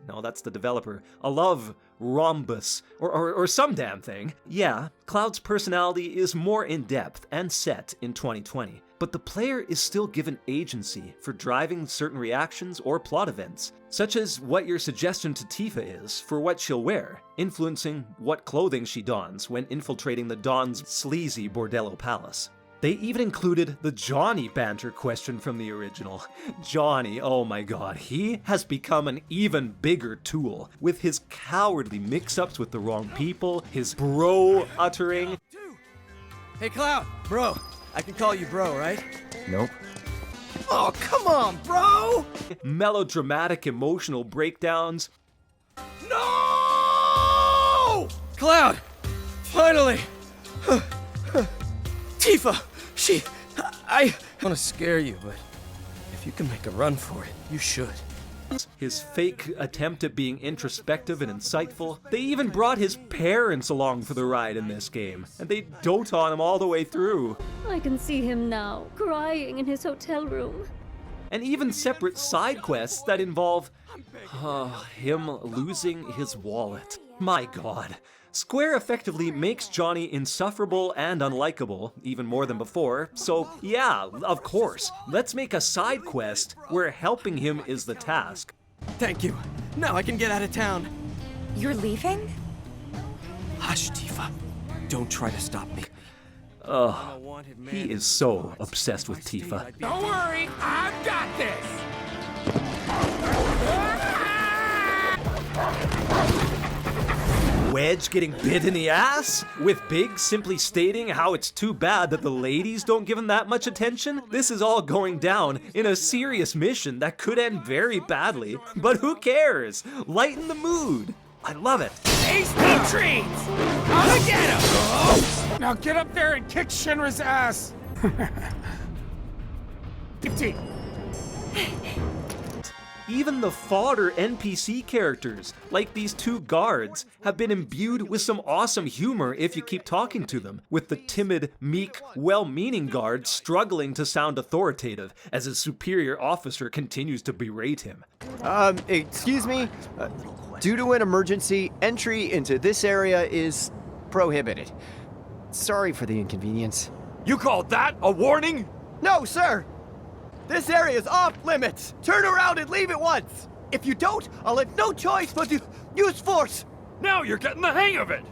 no, that's the developer, a love rhombus, or some damn thing. Yeah, Cloud's personality is more in-depth and set in 2020, but the player is still given agency for driving certain reactions or plot events, such as what your suggestion to Tifa is for what she'll wear, influencing what clothing she dons when infiltrating the Dawn's sleazy bordello palace. They even included the Johnny banter question from the original. Johnny, oh my god, he has become an even bigger tool, with his cowardly mix-ups with the wrong people, his bro uttering.
Hey Cloud, bro. I can call you bro, right?
Nope.
Oh, come on, bro!
Melodramatic emotional breakdowns.
No! Cloud! Finally! Tifa! I want to scare you, but if you can make a run for it, you should.
His fake attempt at being introspective and insightful. They even brought his parents along for the ride in this game, and they dote on him all the way through.
I can see him now, crying in his hotel room.
And even separate side quests that involve him losing his wallet. My god. Square effectively makes Johnny insufferable and unlikable, even more than before, so yeah, of course, let's make a side quest where helping him is the task.
Thank you. Now I can get out of town.
You're leaving?
Hush, Tifa. Don't try to stop me.
He is so obsessed with Tifa.
Don't worry, I've got this!
Wedge getting bit in the ass? With Big simply stating how it's too bad that the ladies don't give him that much attention? This is all going down in a serious mission that could end very badly. But who cares? Lighten the mood. I love it.
Tasty treats! I'll get him! Now get up there and kick Shinra's ass! 15.
Even the fodder NPC characters, like these two guards, have been imbued with some awesome humor if you keep talking to them, with the timid, meek, well-meaning guard struggling to sound authoritative as his superior officer continues to berate him.
Excuse me? Due to an emergency, entry into this area is prohibited. Sorry for the inconvenience.
You called that a warning?
No, sir! This area is off limits! Turn around and leave at once! If you don't, I'll have no choice but to use force!
Now you're getting the hang of it!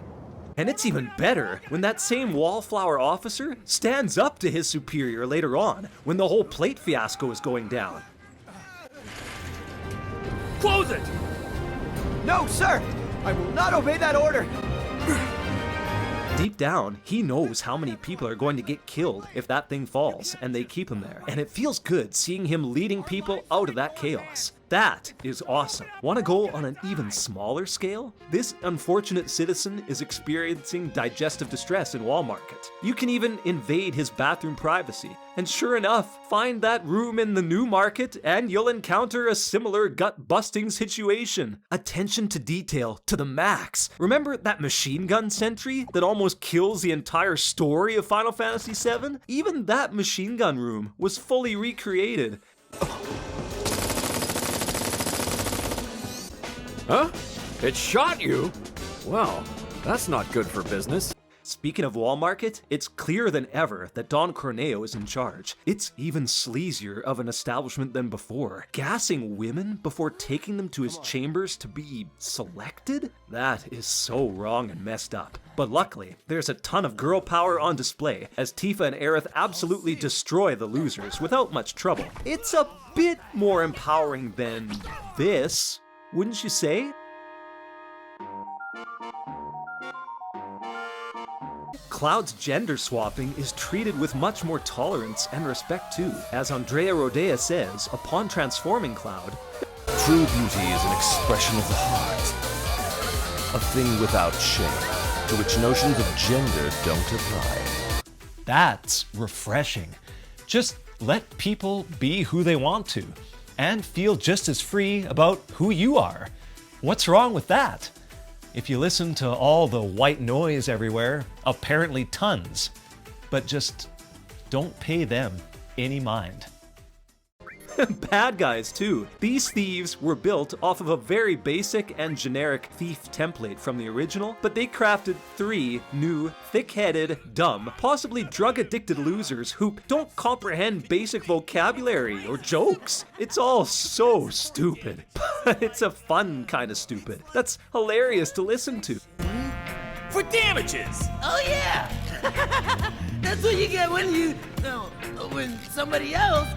And it's even better when that same wallflower officer stands up to his superior later on, when the whole plate fiasco is going down.
Close it!
No, sir! I will not obey that order!
Deep down, he knows how many people are going to get killed if that thing falls, and they keep him there. And it feels good seeing him leading people out of that chaos. That is awesome. Want to go on an even smaller scale? This unfortunate citizen is experiencing digestive distress in Wall Market. You can even invade his bathroom privacy. And sure enough, find that room in the New Market and you'll encounter a similar gut-busting situation. Attention to detail to the max. Remember that machine gun sentry that almost kills the entire story of Final Fantasy VII? Even that machine gun room was fully recreated.
Huh? It shot you? Well, that's not good for business.
Speaking of Wall Market, it's clearer than ever that Don Corneo is in charge. It's even sleazier of an establishment than before. Gassing women before taking them to his chambers to be selected? That is so wrong and messed up. But luckily, there's a ton of girl power on display, as Tifa and Aerith absolutely destroy the losers without much trouble. It's a bit more empowering than this, wouldn't you say? Cloud's gender swapping is treated with much more tolerance and respect too. As Andrea Rodea says, upon transforming Cloud,
true beauty is an expression of the heart, a thing without shame, to which notions of gender don't apply.
That's refreshing. Just let people be who they want to, and feel just as free about who you are. What's wrong with that? If you listen to all the white noise everywhere, apparently tons, but just don't pay them any mind.
Bad guys too. These thieves were built off of a very basic and generic thief template from the original, but they crafted 3 new, thick-headed, dumb, possibly drug-addicted losers who don't comprehend basic vocabulary or jokes. It's all so stupid, but it's a fun kind of stupid. That's hilarious to listen to.
For damages!
Oh yeah! That's what you get when you... when somebody else...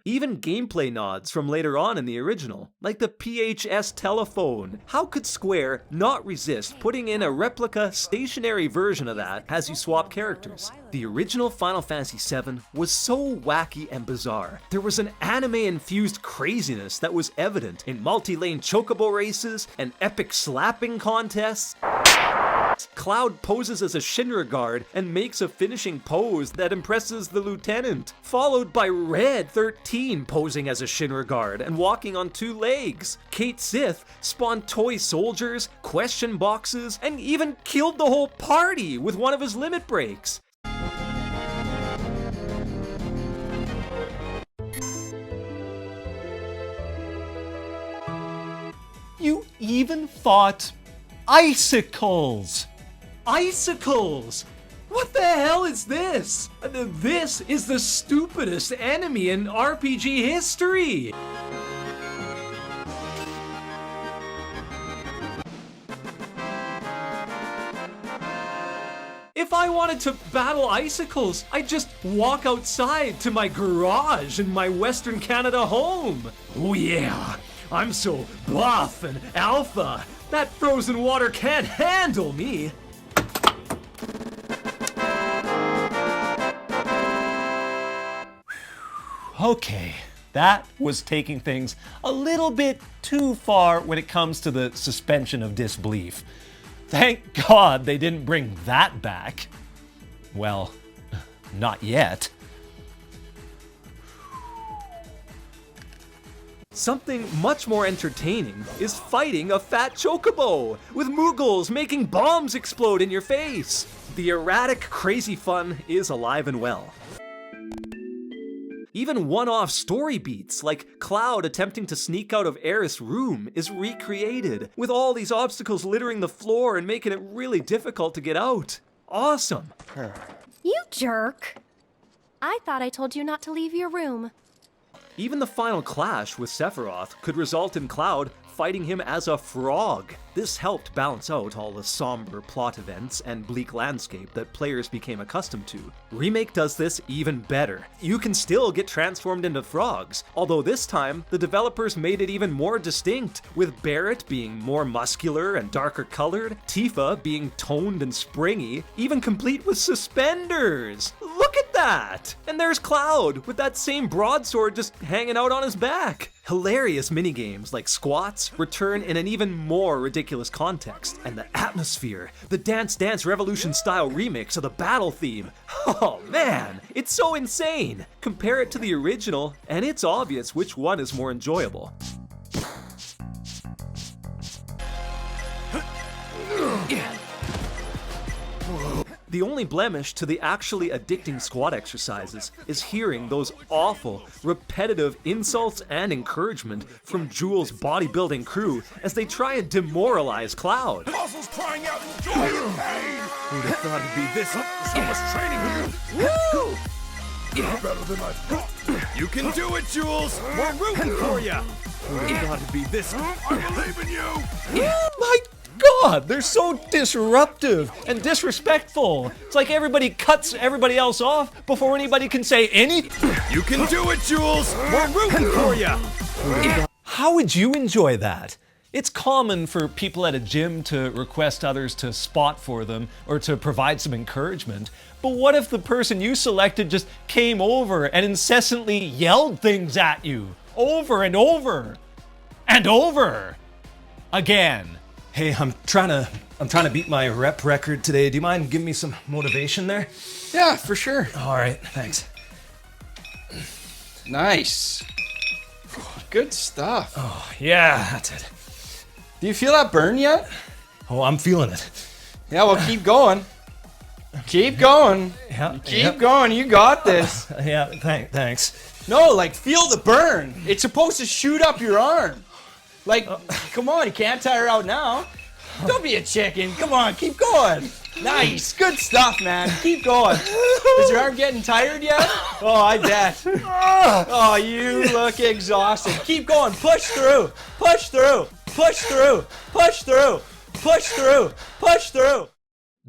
Even gameplay nods from later on in the original, like the PHS telephone. How could Square not resist putting in a replica stationary version of that as you swap characters? The original Final Fantasy VII was so wacky and bizarre. There was an anime-infused craziness that was evident in multi-lane chocobo races and epic slapping contests. Cloud poses as a Shinra guard and makes a finishing pose that impresses the lieutenant, followed by Red 13 posing as a Shinra guard and walking on 2 legs. Kate Sith spawned toy soldiers, question boxes, and even killed the whole party with one of his limit breaks.
You even fought icicles!
Icicles! What the hell is this? This is the stupidest enemy in RPG history! If I wanted to battle icicles, I'd just walk outside to my garage in my Western Canada home. Oh yeah, I'm so buff and alpha. That frozen water can't handle me.
Okay, that was taking things a little bit too far when it comes to the suspension of disbelief. Thank God they didn't bring that back. Well, not yet.
Something much more entertaining is fighting a fat chocobo, with Moogles making bombs explode in your face. The erratic, crazy fun is alive and well. Even one-off story beats, like Cloud attempting to sneak out of Aerith's room, is recreated, with all these obstacles littering the floor and making it really difficult to get out. Awesome!
You jerk! I thought I told you not to leave your room.
Even the final clash with Sephiroth could result in Cloud fighting him as a frog. This helped balance out all the somber plot events and bleak landscape that players became accustomed to. Remake does this even better. You can still get transformed into frogs, although this time the developers made it even more distinct, with Barrett being more muscular and darker colored, Tifa being toned and springy, even complete with suspenders. Look at that! And there's Cloud with that same broadsword just hanging out on his back. Hilarious minigames like squats return in an even more ridiculous context, and the atmosphere, the Dance Dance Revolution style remix of the battle theme. Oh man, it's so insane! Compare it to the original, and it's obvious which one is more enjoyable. The only blemish to the actually addicting squat exercises is hearing those awful, repetitive insults and encouragement from Jewel's bodybuilding crew as they try and demoralize Cloud.
Muscles crying out in joy and pain! Who'd have thought it'd be this? So much training here! Woo! You're better than I thought. You can do it, Jules! We're rooting for you! Who'd have thought it'd be this? I believe in you!
My God, they're so disruptive and disrespectful. It's like everybody cuts everybody else off before anybody can say anything.
You can do it, Jules! We're rooting for you!
How would you enjoy that? It's common for people at a gym to request others to spot for them or to provide some encouragement. But what if the person you selected just came over and incessantly yelled things at you over and over and over again?
Hey, I'm trying to beat my rep record today. Do you mind giving me some motivation there?
Yeah, for sure.
All right, thanks.
Nice. Good stuff.
Oh, yeah, that's it.
Do you feel that burn yet?
Oh, I'm feeling it.
Yeah, well, keep going. Keep going.
Yeah,
keep going. You got this.
Yeah, thanks.
No, like, feel the burn. It's supposed to shoot up your arm. Like, come on, you can't tire out now. Don't be a chicken. Come on, keep going. Nice. Good stuff, man. Keep going. Is your arm getting tired yet? Oh, I bet. Oh, you look exhausted. Keep going. Push through. Push through. Push through. Push through. Push through. Push through.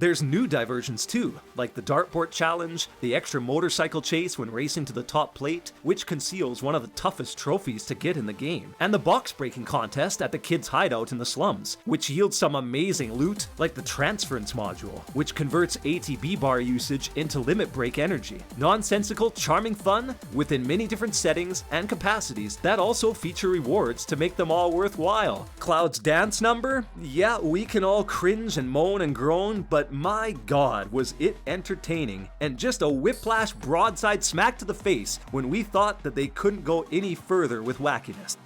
There's new diversions too, like the dartboard challenge, the extra motorcycle chase when racing to the top plate, which conceals one of the toughest trophies to get in the game, and the box breaking contest at the kids' hideout in the slums, which yields some amazing loot, like the transference module, which converts ATB bar usage into limit break energy. Nonsensical, charming fun within many different settings and capacities that also feature rewards to make them all worthwhile. Cloud's dance number? Yeah, we can all cringe and moan and groan, but my god, was it entertaining, and just a whiplash broadside smack to the face when we thought that they couldn't go any further with wackiness.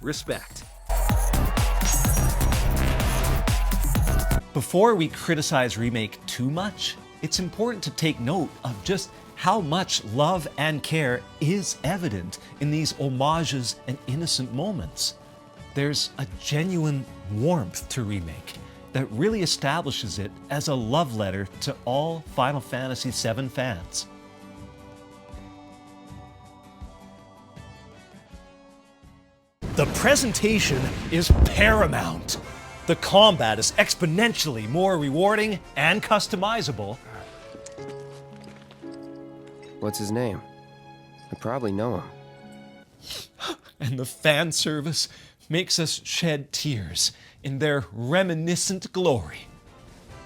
Respect.
Before we criticize Remake too much, it's important to take note of just how much love and care is evident in these homages and innocent moments. There's a genuine warmth to Remake that really establishes it as a love letter to all Final Fantasy VII fans.
The presentation is paramount. The combat is exponentially more rewarding and customizable.
What's his name? I probably know him.
And the fan service makes us shed tears in their reminiscent glory.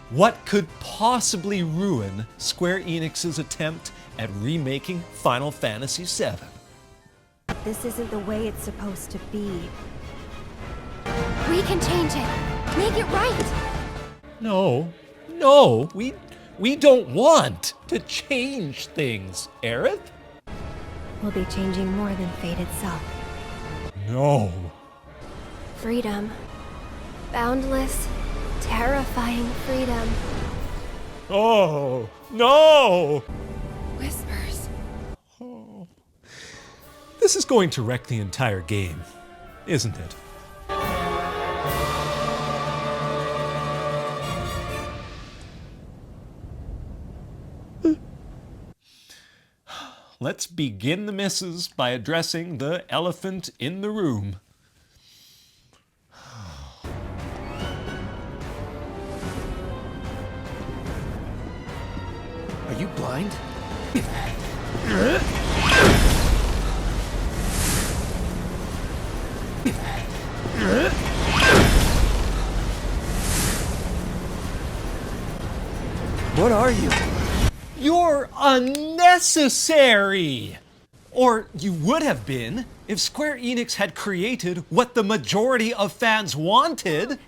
What could possibly ruin Square Enix's attempt at remaking Final Fantasy VII?
This isn't the way it's supposed to be. We can change it. Make it right.
No, we don't want to change things, Aerith.
We'll be changing more than fate itself.
No.
Freedom. Boundless, terrifying freedom.
Oh, no!
Whispers.
Oh. This is going to wreck the entire game, isn't it? Let's begin the misses by addressing the elephant in the room.
Are you blind? What are you?
You're unnecessary! Or you would have been if Square Enix had created what the majority of fans wanted.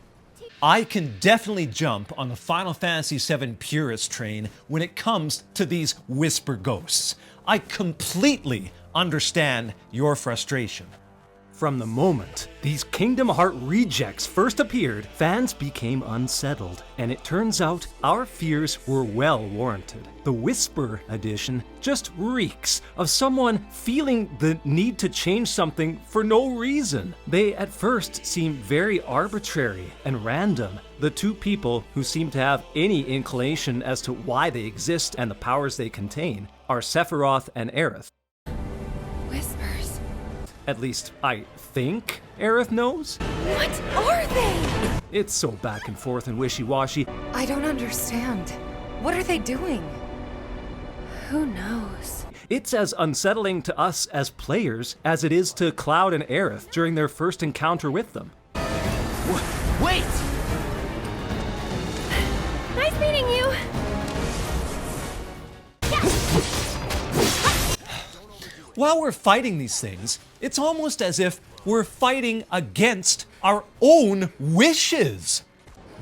I can definitely jump on the Final Fantasy VII purist train when it comes to these whisper ghosts. I completely understand your frustration.
From the moment these Kingdom Heart rejects first appeared, fans became unsettled, and it turns out our fears were well warranted. The Whisper edition just reeks of someone feeling the need to change something for no reason. They at first seem very arbitrary and random. The two people who seem to have any inclination as to why they exist and the powers they contain are Sephiroth and Aerith.
Whispers.
At least, I think Aerith knows?
What are they?
It's so back and forth and wishy-washy.
I don't understand. What are they doing?
Who knows?
It's as unsettling to us as players as it is to Cloud and Aerith during their first encounter with them.
Wait!
Nice meeting you!
While we're fighting these things, it's almost as if we're fighting against our own wishes.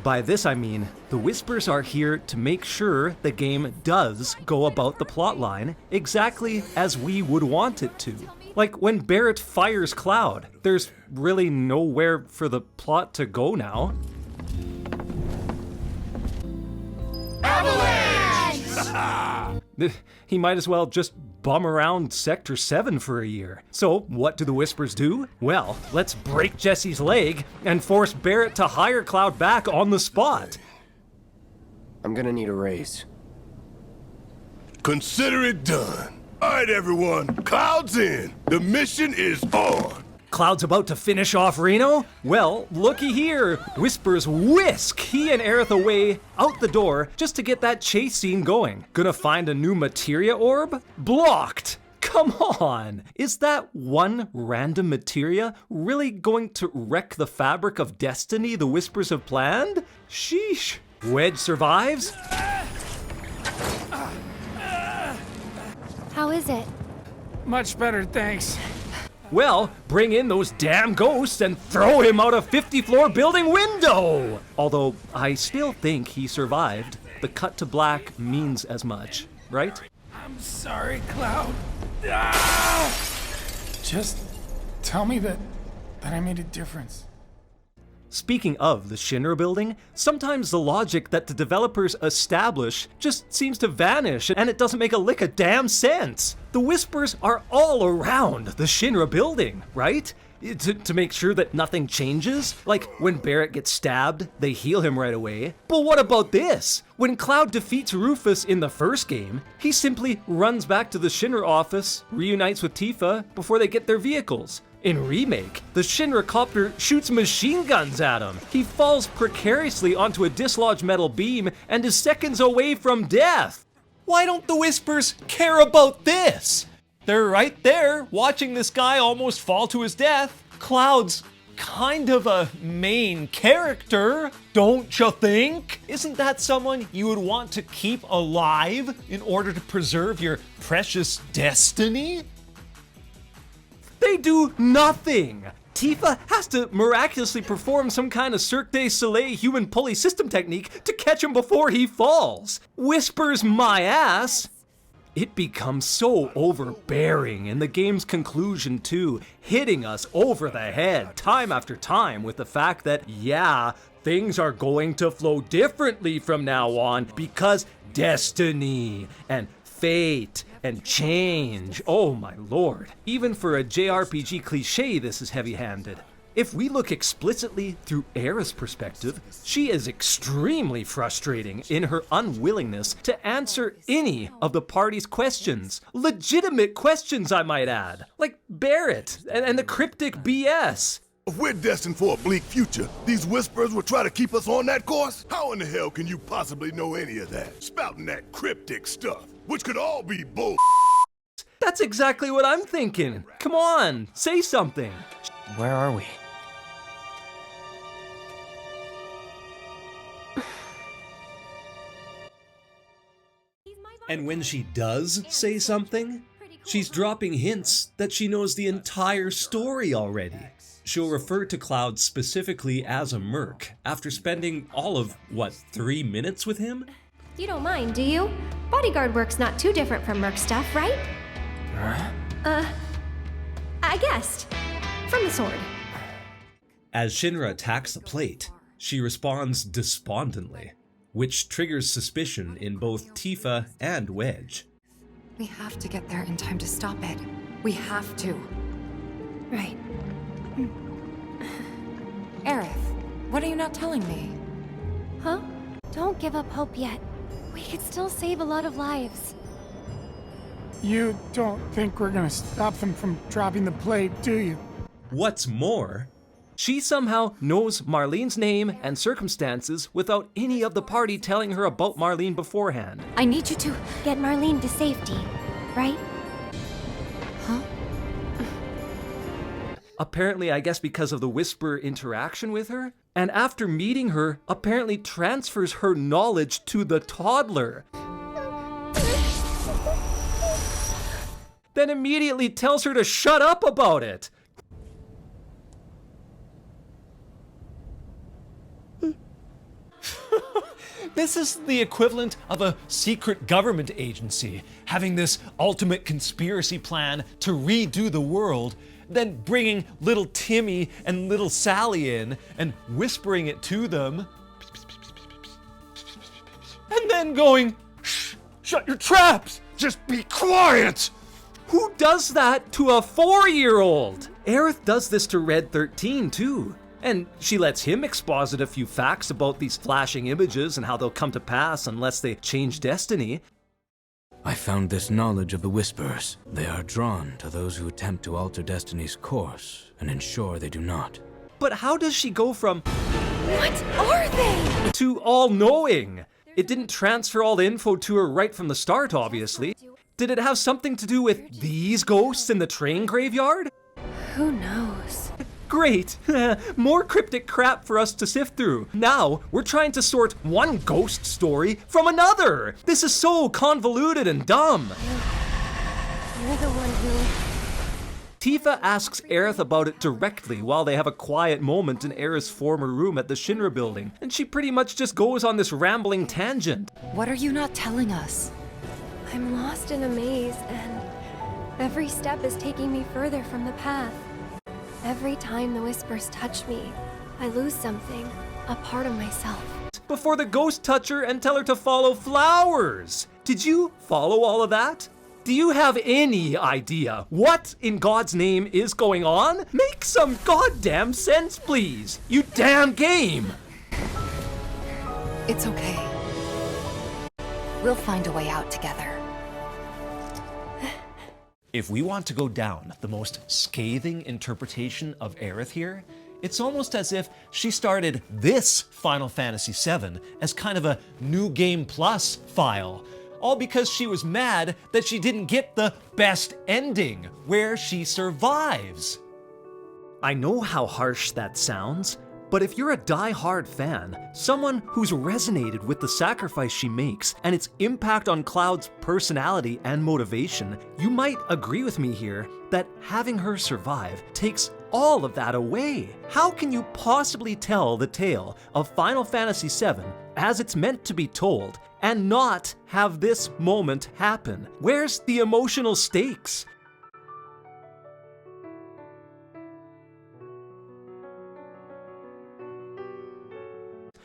By this I mean, the Whispers are here to make sure the game does go about the plotline exactly as we would want it to. Like when Barrett fires Cloud, there's really nowhere for the plot to go now.
Avalanche!
He might as well just bum around Sector 7 for a year. So, what do the Whispers do? Well, let's break Jesse's leg and force Barrett to hire Cloud back on the spot.
I'm gonna need a raise.
Consider it done. All right, everyone. Cloud's in. The mission is on.
Cloud's about to finish off Reno? Well, looky here. Whispers whisk he and Aerith away out the door just to get that chase scene going. Gonna find a new materia orb? Blocked! Come on! Is that one random materia really going to wreck the fabric of destiny the Whispers have planned? Sheesh. Wedge survives?
How is it?
Much better, thanks.
Well, bring in those damn ghosts and throw him out a 50-floor building window! Although, I still think he survived. The cut to black means as much, right?
I'm sorry, Cloud. Ah! Just tell me that I made a difference.
Speaking of the Shinra building, sometimes the logic that the developers establish just seems to vanish and it doesn't make a lick of damn sense. The Whispers are all around the Shinra building, right? To make sure that nothing changes? Like when Barrett gets stabbed, they heal him right away. But what about this? When Cloud defeats Rufus in the first game, he simply runs back to the Shinra office, reunites with Tifa before they get their vehicles. In Remake, the Shinra copter shoots machine guns at him. He falls precariously onto a dislodged metal beam and is seconds away from death.
Why don't the Whispers care about this? They're right there, watching this guy almost fall to his death. Cloud's kind of a main character, don't you think? Isn't that someone you would want to keep alive in order to preserve your precious destiny?
They do nothing! Tifa has to miraculously perform some kind of Cirque du Soleil human pulley system technique to catch him before he falls. Whispers my ass! It becomes so overbearing in the game's conclusion too, hitting us over the head time after time with the fact that, yeah, things are going to flow differently from now on because destiny and fate and change. Oh my lord. Even for a JRPG cliche, this is heavy-handed. If we look explicitly through Aerith's perspective, she is extremely frustrating in her unwillingness to answer any of the party's questions. Legitimate questions, I might add. Like Barrett and the cryptic BS.
If we're destined for a bleak future, these Whispers will try to keep us on that course? How in the hell can you possibly know any of that? Spouting that cryptic stuff, which could all be bull.
That's exactly what I'm thinking. Come on, say something.
Where are we?
And when she does say something, she's dropping hints that she knows the entire story already. She'll refer to Cloud specifically as a merc after spending all of, 3 minutes with him?
You don't mind, do you? Bodyguard work's not too different from merc stuff, right? I guessed. From the sword.
As Shinra attacks the plate, she responds despondently, which triggers suspicion in both Tifa and Wedge.
We have to get there in time to stop it. We have to.
Right.
Aerith, what are you not telling me?
Huh? Don't give up hope yet. We could still save a lot of lives.
You don't think we're gonna stop them from dropping the plate, do you?
What's more,
she somehow knows Marlene's name and circumstances without any of the party telling her about Marlene beforehand.
I need you to
get Marlene to safety, right?
Huh?
Apparently, I guess because of the Whisper interaction with her. And after meeting her, apparently transfers her knowledge to the toddler. Then immediately tells her to shut up about it.
This is the equivalent of a secret government agency having this ultimate conspiracy plan to redo the world, then bringing little Timmy and little Sally in and whispering it to them, and then going, "Shh, shut your traps, just be quiet."
Who does that to a 4-year-old? Aerith does this to Red 13 too. And she lets him exposit a few facts about these flashing images and how they'll come to pass unless they change destiny.
I found this knowledge of the Whispers. They are drawn to those who attempt to alter destiny's course and ensure they do not.
But how does she go from
What are they?
to all-knowing? It didn't transfer all the info to her right from the start, obviously. Did it have something to do with these ghosts in the train graveyard?
Who knows?
Great! More cryptic crap for us to sift through. Now, we're trying to sort one ghost story from another! This is so convoluted and dumb!
You're the one who...
Tifa asks Aerith about it directly while they have a quiet moment in Aerith's former room at the Shinra building, and she pretty much just goes on this rambling tangent.
What are you not telling us?
I'm lost in a maze, and every step is taking me further from the path. Every time the Whispers touch me, I lose something, a part of myself.
Before the ghost touch her and tell her to follow flowers! Did you follow all of that? Do you have any idea what in God's name is going on? Make some goddamn sense, please! You damn game!
It's okay. We'll find a way out together.
If we want to go down the most scathing interpretation of Aerith here, it's almost as if she started this Final Fantasy VII as kind of a New Game Plus file, all because she was mad that she didn't get the best ending, where she survives.
I know how harsh that sounds, but if you're a die-hard fan, someone who's resonated with the sacrifice she makes and its impact on Cloud's personality and motivation, you might agree with me here that having her survive takes all of that away. How can you possibly tell the tale of Final Fantasy VII as it's meant to be told and not have this moment happen? Where's the emotional stakes?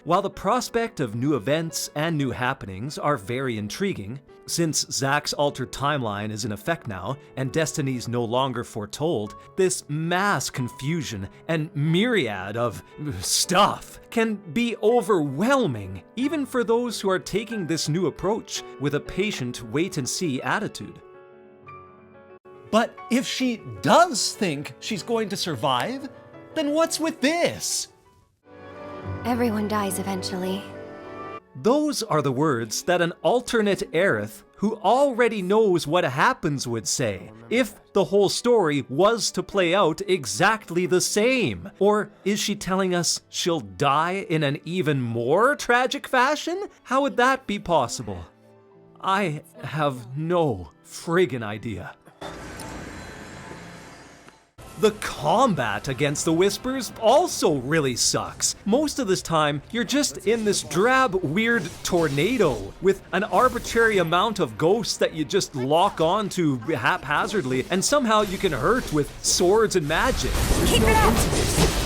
While the prospect of new events and new happenings are very intriguing, since Zack's altered timeline is in effect now and destinies no longer foretold, this mass confusion and myriad of stuff can be overwhelming, even for those who are taking this new approach with a patient wait-and-see attitude.
But if she does think she's going to survive, then what's with this?
Everyone dies eventually.
Those are the words that an alternate Aerith who already knows what happens would say, if the whole story was to play out exactly the same. Or is she telling us she'll die in an even more tragic fashion? How would that be possible? I have no friggin' idea. The combat against the Whispers also really sucks. Most of this time, you're just in this drab, weird tornado with an arbitrary amount of ghosts that you just lock onto haphazardly, and somehow you can hurt with swords and magic.
Keep it up!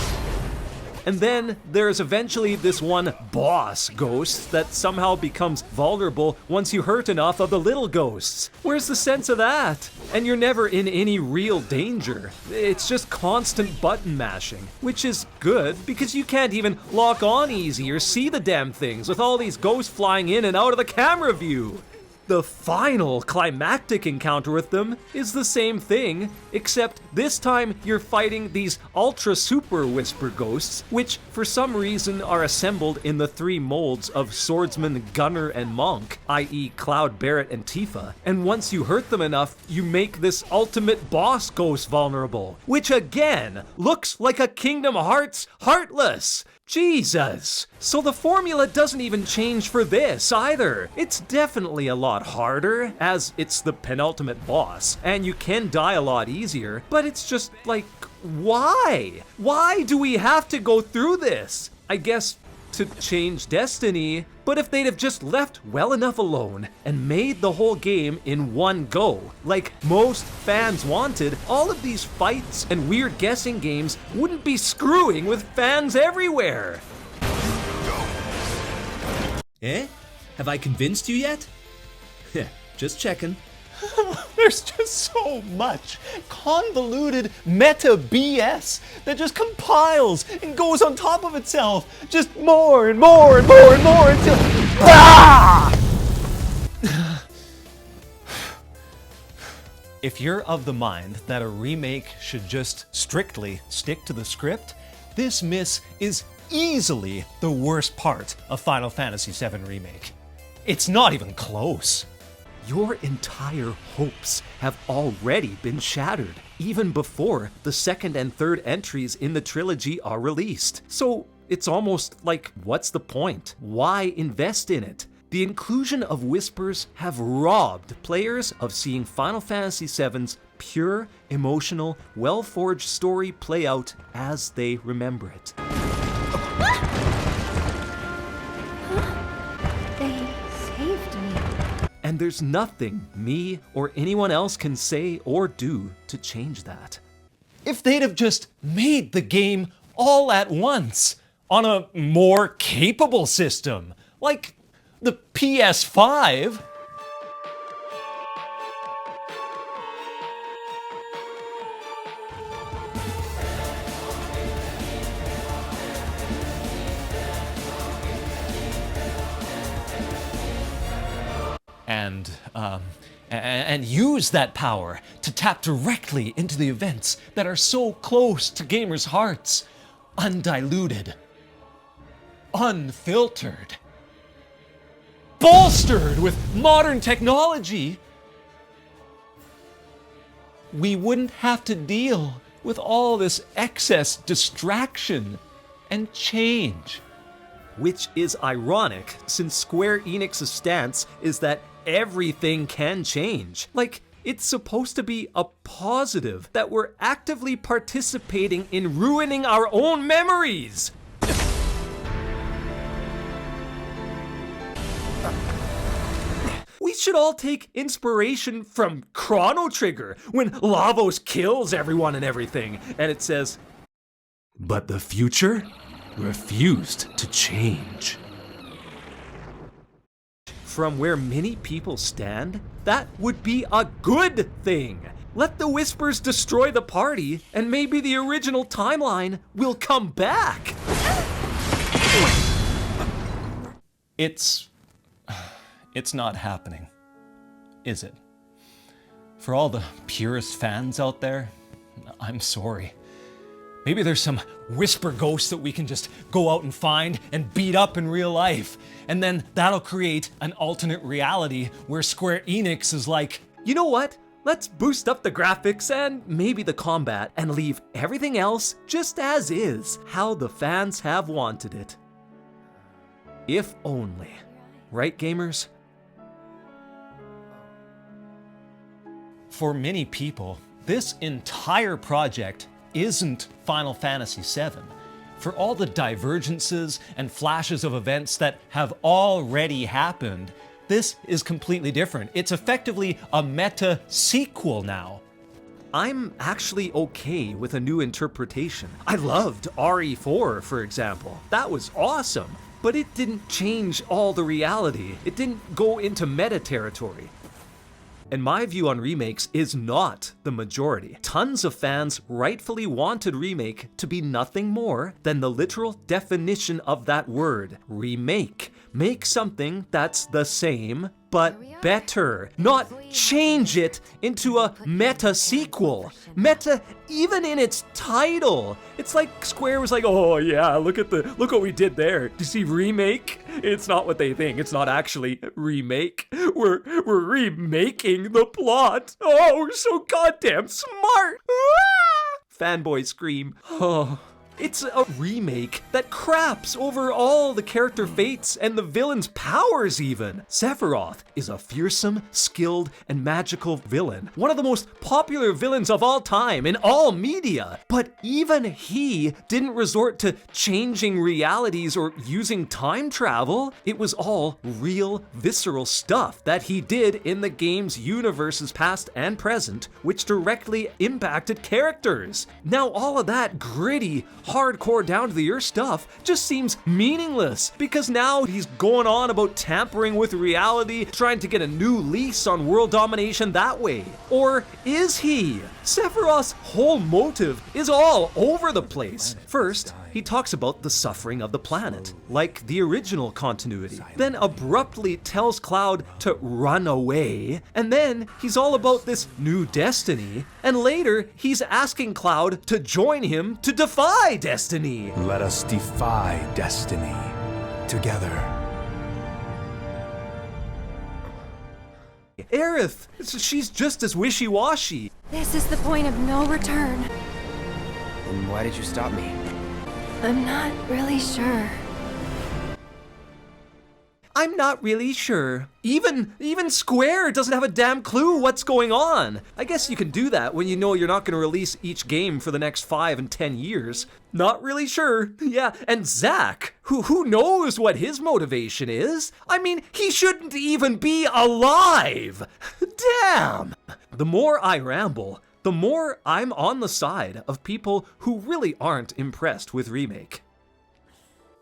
And then there's eventually this one boss ghost that somehow becomes vulnerable once you hurt enough of the little ghosts. Where's the sense of that? And you're never in any real danger. It's just constant button mashing, which is good because you can't even lock on easy or see the damn things with all these ghosts flying in and out of the camera view. The final climactic encounter with them is the same thing, except this time you're fighting these ultra super whisper ghosts, which for some reason are assembled in the three molds of swordsman, gunner, and monk, i.e. Cloud, Barret, and Tifa. And once you hurt them enough, you make this ultimate boss ghost vulnerable, which again looks like a Kingdom Hearts Heartless. Jesus! So the formula doesn't even change for this either. It's definitely a lot harder, as it's the penultimate boss, and you can die a lot easier, but it's just like, why? Why do we have to go through this? I guess to change destiny, but if they'd have just left well enough alone and made the whole game in one go, like most fans wanted, all of these fights and weird guessing games wouldn't be screwing with fans everywhere.
Eh? Have I convinced you yet? Just checking.
There's just so much convoluted meta BS that just compiles and goes on top of itself. Just more and more and more and more until... Ah! If you're of the mind that a remake should just strictly stick to the script, this miss is easily the worst part of Final Fantasy VII Remake. It's not even close.
Your entire hopes have already been shattered, even before the second and third entries in the trilogy are released. So it's almost like, what's the point? Why invest in it? The inclusion of Whispers have robbed players of seeing Final Fantasy VII's pure, emotional, well-forged story play out as they remember it.
They saved me.
And there's nothing me or anyone else can say or do to change that.
If they'd have just made the game all at once, on a more capable system, like the PS5. And use that power to tap directly into the events that are so close to gamers' hearts, undiluted, unfiltered, bolstered with modern technology, we wouldn't have to deal with all this excess distraction and change.
Which is ironic, since Square Enix's stance is that everything can change. Like, it's supposed to be a positive, that we're actively participating in ruining our own memories. We should all take inspiration from Chrono Trigger when Lavos kills everyone and everything, and it says, but the future refused to change. From where many people stand, that would be a good thing. Let the Whispers destroy the party, and maybe the original timeline will come back.
It's not happening, is it? For all the purist fans out there, I'm sorry. Maybe there's some whisper ghost that we can just go out and find and beat up in real life. And then that'll create an alternate reality where Square Enix is like,
you know what? Let's boost up the graphics and maybe the combat and leave everything else just as is, how the fans have wanted it. If only. Right, gamers?
For many people, this entire project isn't Final Fantasy VII. For all the divergences and flashes of events that have already happened, this is completely different. It's effectively a meta sequel now.
I'm actually okay with a new interpretation. I loved RE4, for example. That was awesome, but it didn't change all the reality. It didn't go into meta territory. And my view on remakes is not the majority. Tons of fans rightfully wanted Remake to be nothing more than the literal definition of that word, remake. Make something that's the same, but better. Not change it into a meta sequel. Meta even in its title. It's like Square was like, oh yeah, look what we did there. Do you see remake? It's not what they think. It's not actually remake. We're remaking the plot. Oh, we're so goddamn smart. Fanboy scream. Oh. It's a remake that craps over all the character fates and the villain's powers even. Sephiroth is a fearsome, skilled, and magical villain. One of the most popular villains of all time in all media. But even he didn't resort to changing realities or using time travel. It was all real, visceral stuff that he did in the game's universes past and present, which directly impacted characters. Now all of that gritty, hardcore down to the earth stuff just seems meaningless because now he's going on about tampering with reality, trying to get a new lease on world domination that way. Or is he? Sephiroth's whole motive is all over the place. First, he talks about the suffering of the planet, like the original continuity, then abruptly tells Cloud to run away, and then he's all about this new destiny, and later he's asking Cloud to join him to defy destiny.
Let us defy destiny together.
Aerith, she's just as wishy-washy.
This is the point of no return.
And why did you stop me?
I'm not really sure.
I'm not really sure. Even Square doesn't have a damn clue what's going on. I guess you can do that when you know you're not going to release each game for the next 5 and 10 years. Not really sure. Yeah, and Zack, who knows what his motivation is? I mean, he shouldn't even be alive. Damn. The more I ramble, the more I'm on the side of people who really aren't impressed with Remake.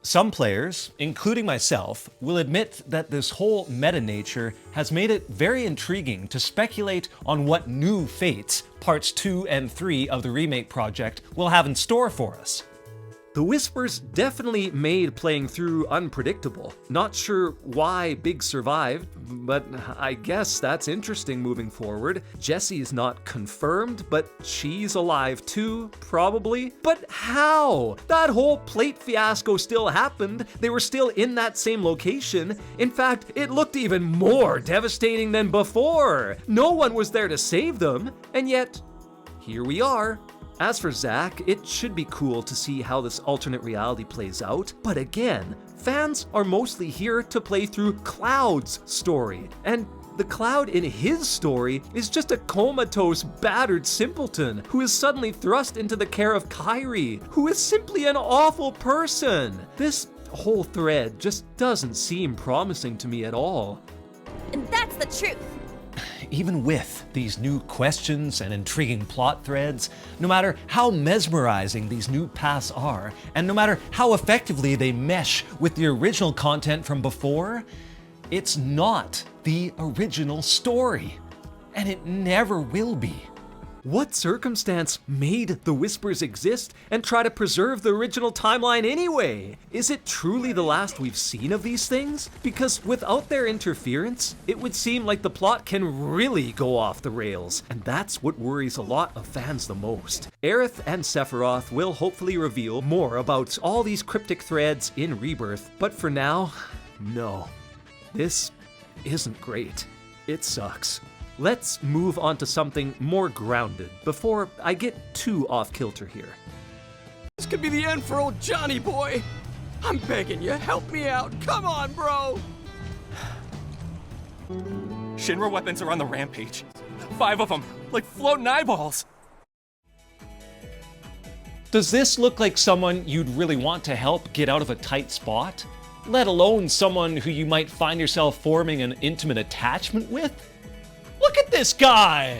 Some players, including myself, will admit that this whole meta nature has made it very intriguing to speculate on what new fates parts 2 and 3 of the Remake project will have in store for us.
The Whispers definitely made playing through unpredictable. Not sure why Big survived, but I guess that's interesting moving forward. Jessie's not confirmed, but she's alive too, probably. But how? That whole plate fiasco still happened. They were still in that same location. In fact, it looked even more devastating than before. No one was there to save them, and yet, here we are. As for Zack, it should be cool to see how this alternate reality plays out, but again, fans are mostly here to play through Cloud's story, and the Cloud in his story is just a comatose, battered simpleton who is suddenly thrust into the care of Kairi, who is simply an awful person. This whole thread just doesn't seem promising to me at all.
And that's the truth.
Even with these new questions and intriguing plot threads, no matter how mesmerizing these new paths are, and no matter how effectively they mesh with the original content from before, it's not the original story. And it never will be.
What circumstance made the Whispers exist and try to preserve the original timeline anyway? Is it truly the last we've seen of these things? Because without their interference, it would seem like the plot can really go off the rails, and that's what worries a lot of fans the most. Aerith and Sephiroth will hopefully reveal more about all these cryptic threads in Rebirth, but for now, no. This isn't great. It sucks. Let's move on to something more grounded before I get too off-kilter here.
This could be the end for old Johnny boy. I'm begging you, help me out. Come on, bro.
Shinra weapons are on the rampage. 5 of them, like floating eyeballs.
Does this look like someone you'd really want to help get out of a tight spot? Let alone someone who you might find yourself forming an intimate attachment with? Look at this guy!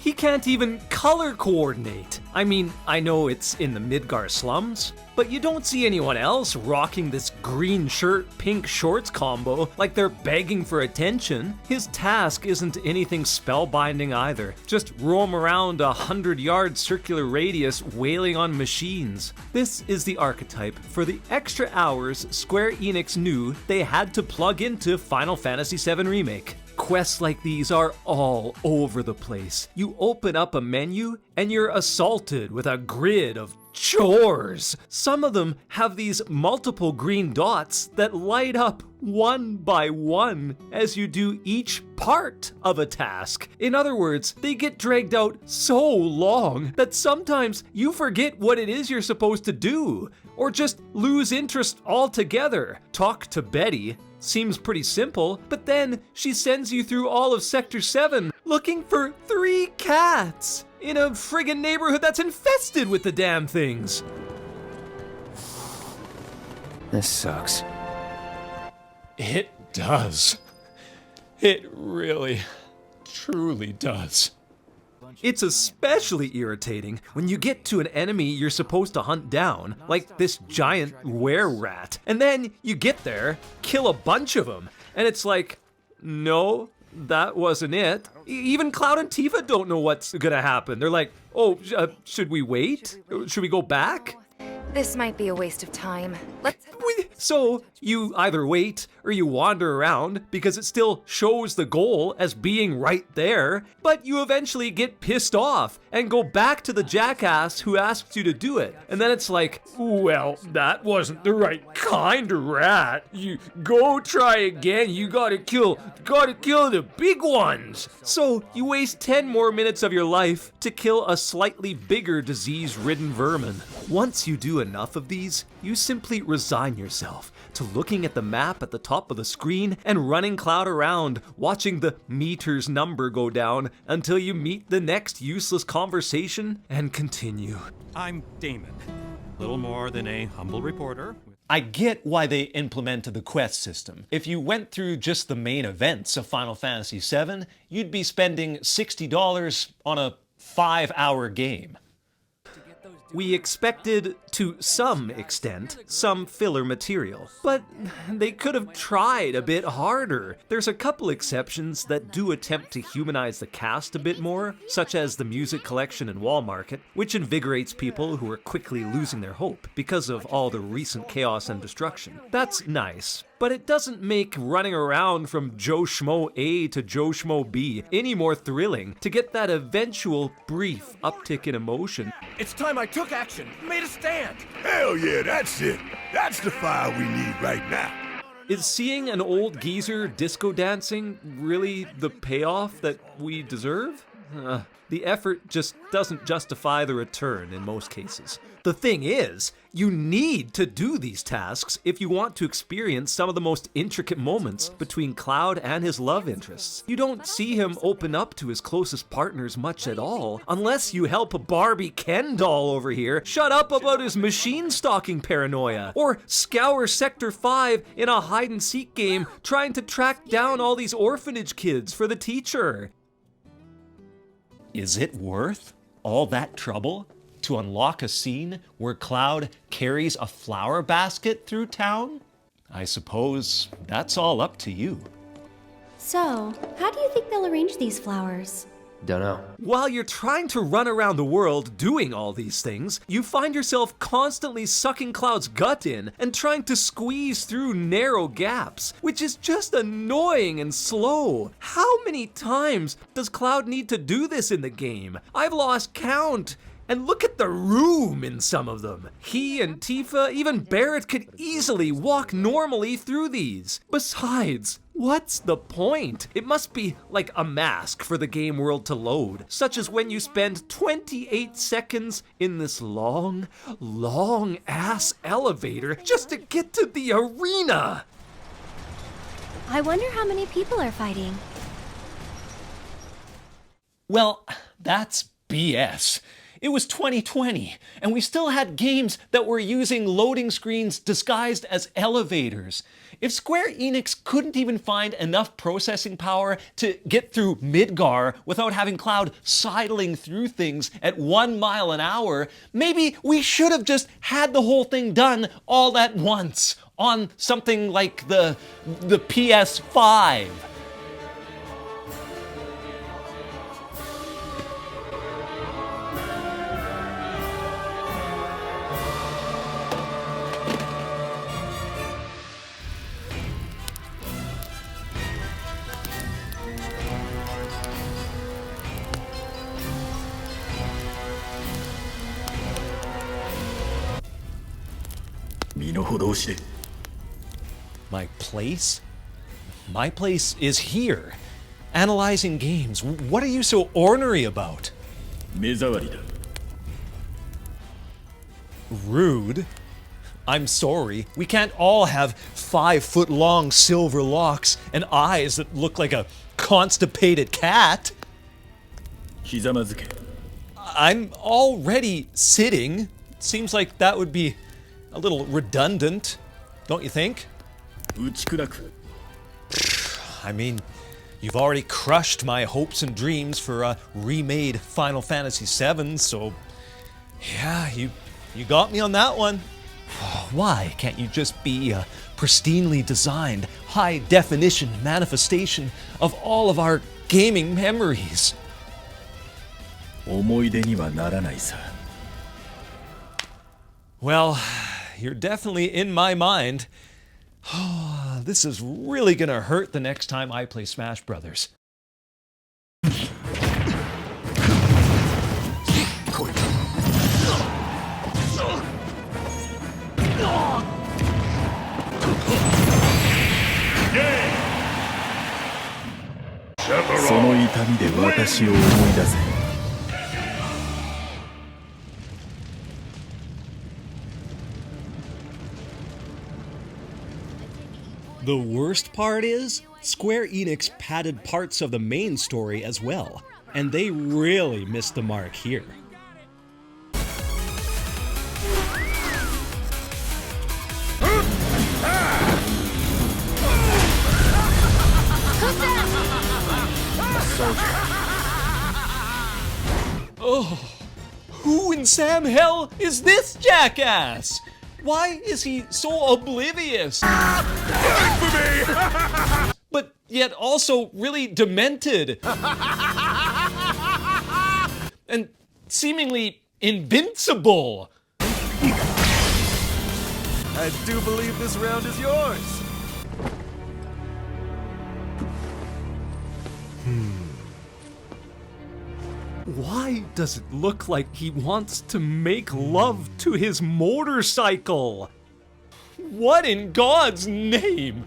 He can't even color coordinate. I mean, I know it's in the Midgar slums, but you don't see anyone else rocking this green shirt, pink shorts combo like they're begging for attention. His task isn't anything spellbinding either. Just roam around a 100-yard circular radius wailing on machines. This is the archetype for the extra hours Square Enix knew they had to plug into Final Fantasy VII Remake. Quests like these are all over the place. You open up a menu and you're assaulted with a grid of chores. Some of them have these multiple green dots that light up one by one as you do each part of a task. In other words, they get dragged out so long that sometimes you forget what it is you're supposed to do, or just lose interest altogether. Talk to Betty. Seems pretty simple, but then she sends you through all of Sector 7 looking for 3 cats in a friggin' neighborhood that's infested with the damn things.
This sucks.
It does. It really, truly does.
It's especially irritating when you get to an enemy you're supposed to hunt down, like this giant were-rat, and then you get there, kill a bunch of them, and it's like, no, that wasn't it. Even Cloud and Tifa don't know what's gonna happen. They're like, oh, should we wait? Should we go back?
This might be a waste of time.
So, you either wait or you wander around because it still shows the goal as being right there, but you eventually get pissed off and go back to the jackass who asked you to do it. And then it's like, well, that wasn't the right kind of rat. You go try again, you gotta kill the big ones. So, you waste 10 more minutes of your life to kill a slightly bigger disease-ridden vermin. Once you do enough of these, you simply resign yourself to looking at the map at the top of the screen and running Cloud around, watching the meter's number go down until you meet the next useless conversation and continue.
I'm Damon, little more than a humble reporter.
I get why they implemented the quest system. If you went through just the main events of Final Fantasy VII, you'd be spending $60 on a 5-hour game.
We expected, to some extent, some filler material, but they could have tried a bit harder. There's a couple exceptions that do attempt to humanize the cast a bit more, such as the music collection and wall market, which invigorates people who are quickly losing their hope because of all the recent chaos and destruction. That's nice, but it doesn't make running around from Joe Schmo A to Joe Schmo B any more thrilling to get that eventual brief uptick in emotion.
It's time I took action, made a stand.
Hell yeah, that's it. That's the fire we need right now.
Is seeing an old geezer disco dancing really the payoff that we deserve? The effort just doesn't justify the return in most cases. The thing is, you need to do these tasks if you want to experience some of the most intricate moments between Cloud and his love interests. You don't see him open up to his closest partners much at all, unless you help Barbie Ken doll over here shut up about his machine stalking paranoia, or scour Sector 5 in a hide-and-seek game trying to track down all these orphanage kids for the teacher.
Is it worth all that trouble to unlock a scene where Cloud carries a flower basket through town? I suppose that's all up to you.
So, how do you think they'll arrange these flowers?
Dunno.
While you're trying to run around the world doing all these things, you find yourself constantly sucking Cloud's gut in and trying to squeeze through narrow gaps, which is just annoying and slow. How many times does Cloud need to do this in the game? I've lost count. And look at the room in some of them. He and Tifa, even Barrett, could easily walk normally through these. Besides, what's the point? It must be like a mask for the game world to load, such as when you spend 28 seconds in this long ass elevator just to get to the arena.
I wonder how many people are fighting.
Well, that's BS. It was 2020, and we still had games that were using loading screens disguised as elevators. If Square Enix couldn't even find enough processing power to get through Midgar without having Cloud sidling through things at 1 mile an hour, maybe we should have just had the whole thing done all at once on something like the PS5. My place? My place is here, analyzing games. What are you so ornery about? Rude? I'm sorry, we can't all have 5-foot-long silver locks and eyes that look like a constipated cat. I'm already sitting. Seems like that would be a little redundant, don't you think? I mean, you've already crushed my hopes and dreams for a remade Final Fantasy VII, so yeah, you got me on that one. Why can't you just be a pristinely designed, high-definition manifestation of all of our gaming memories?
Well, you're definitely in my mind. This is really gonna hurt the next time I play Smash Brothers. The worst part is, Square Enix padded parts of the main story as well, and they really missed the mark here. Oh, who in Sam Hell is this jackass? Why is he so oblivious? But yet also really demented. And seemingly invincible.
I do believe this round is yours.
Why does it look like he wants to make love to his motorcycle? What in God's name?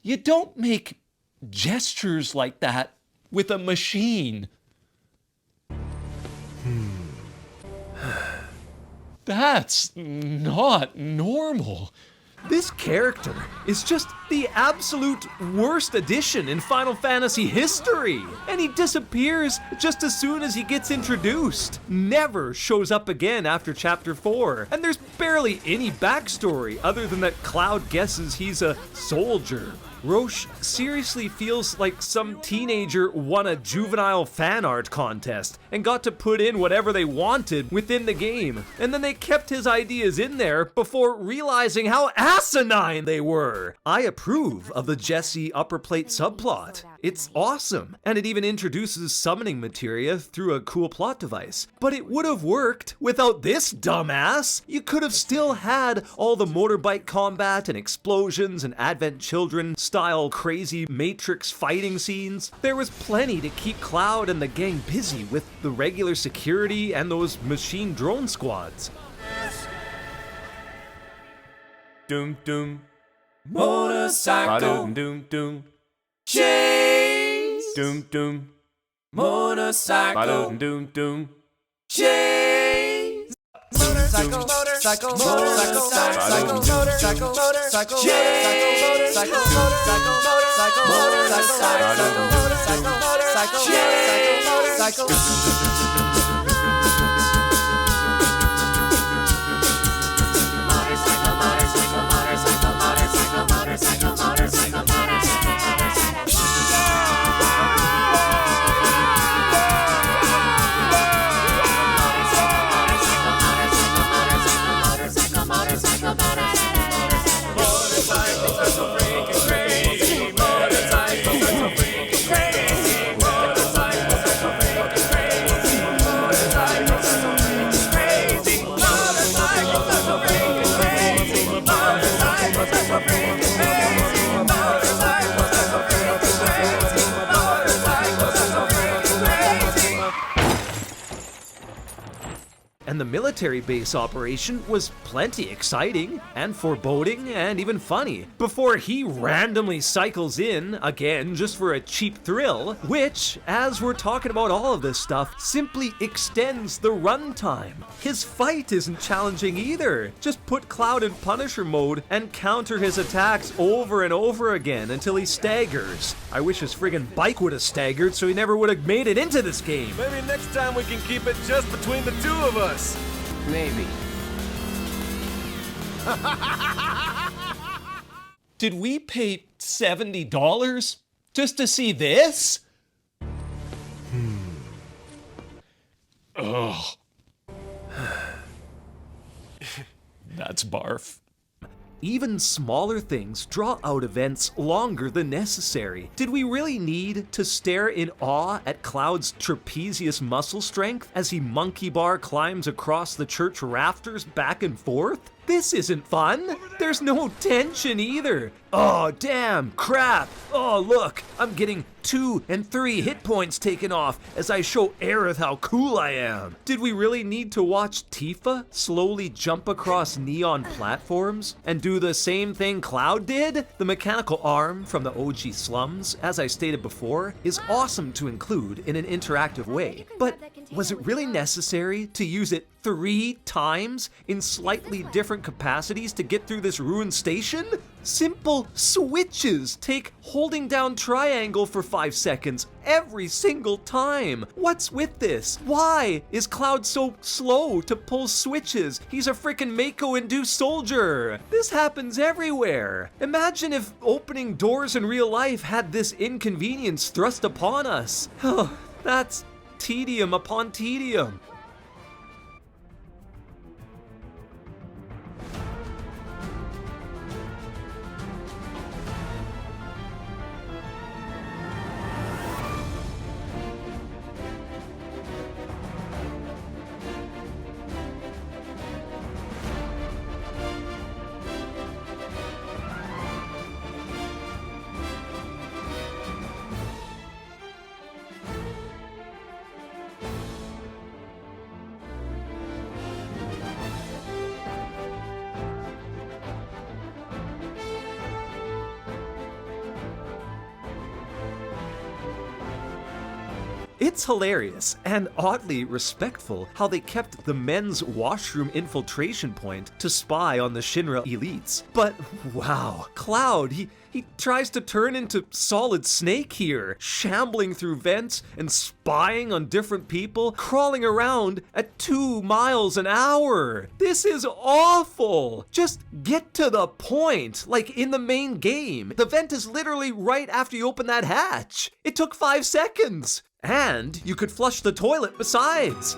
You don't make gestures like that with a machine. That's not normal. This character is just the absolute worst addition in Final Fantasy history. And he disappears just as soon as he gets introduced. Never shows up again after Chapter 4. And there's barely any backstory other than that Cloud guesses he's a soldier. Roche seriously feels like some teenager won a juvenile fan art contest and got to put in whatever they wanted within the game, and then they kept his ideas in there before realizing how asinine they were. I approve of the Jesse upper plate subplot. It's awesome, and it even introduces summoning materia through a cool plot device. But it would have worked without this dumbass. You could have still had all the motorbike combat and explosions and Advent Children style crazy Matrix fighting scenes. There was plenty to keep Cloud and the gang busy with the regular security and those machine drone squads.
Doom doom.
Motorcycle.
Doom doom.
Chains.
Doom doom.
Motorcycle.
Doom doom.
Chains. Motorcycle, motorcycle, motorcycle, motorcycle, motorcycle, motorcycle, motorcycle, motorcycle, motorcycle, motorcycle, motorcycle, motorcycle, motorcycle, motorcycle.
And the military base operation was plenty exciting and foreboding and even funny before he randomly cycles in again just for a cheap thrill, which, as we're talking about all of this stuff, simply extends the runtime. His fight isn't challenging either. Just put Cloud in Punisher mode and counter his attacks over and over again until he staggers. I wish his friggin' bike would have staggered so he never would have made it into this game.
Maybe next time we can keep it just between the two of us.
Maybe.
Did we pay $70 just to see this? Ugh. That's barf.
Even smaller things draw out events longer than necessary. Did we really need to stare in awe at Cloud's trapezius muscle strength as he monkey bar climbs across the church rafters back and forth? This isn't fun. There's no tension either. Oh, damn, crap. Oh, look, I'm getting 2 and 3 hit points taken off as I show Aerith how cool I am. Did we really need to watch Tifa slowly jump across neon platforms and do the same thing Cloud did? The mechanical arm from the OG slums, as I stated before, is awesome to include in an interactive way. But was it really necessary to use it 3 times in slightly different capacities to get through this ruined station? Simple switches take holding down triangle for 5 seconds every single time. What's with this? Why is Cloud so slow to pull switches? He's a freaking Mako-induced soldier. This happens everywhere. Imagine if opening doors in real life had this inconvenience thrust upon us. That's tedium upon tedium. It's hilarious and oddly respectful how they kept the men's washroom infiltration point to spy on the Shinra elites. But wow, Cloud, he tries to turn into Solid Snake here, shambling through vents and spying on different people, crawling around at 2 miles an hour. This is awful. Just get to the point, like in the main game. The vent is literally right after you open that hatch. It took 5 seconds. And you could flush the toilet besides.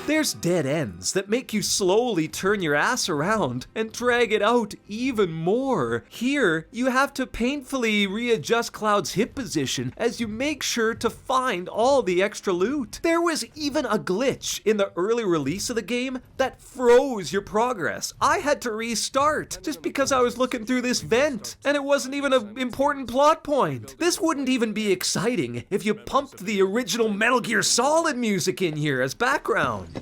There's dead ends that make you slowly turn your ass around and drag it out even more. Here, you have to painfully readjust Cloud's hip position as you make sure to find all the extra loot. There was even a glitch in the early release of the game that froze your progress. I had to restart just because I was looking through this vent, and it wasn't even an important plot point. This wouldn't even be exciting if you pumped the original Metal Gear Solid music in here as background.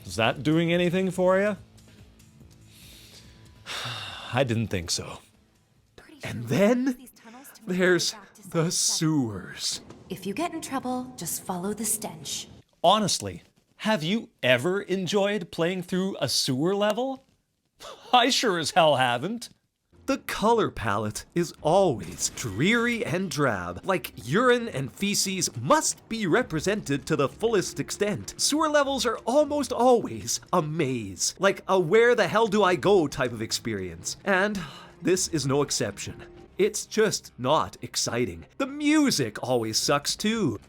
Is that doing anything for you? I didn't think so.
And then there's the sewers.
If you get in trouble, just follow the stench.
Honestly, have you ever enjoyed playing through a sewer level? I sure as hell haven't.
The color palette is always dreary and drab, like urine and feces must be represented to the fullest extent. Sewer levels are almost always a maze, like a where the hell do I go type of experience. And this is no exception. It's just not exciting. The music always sucks too.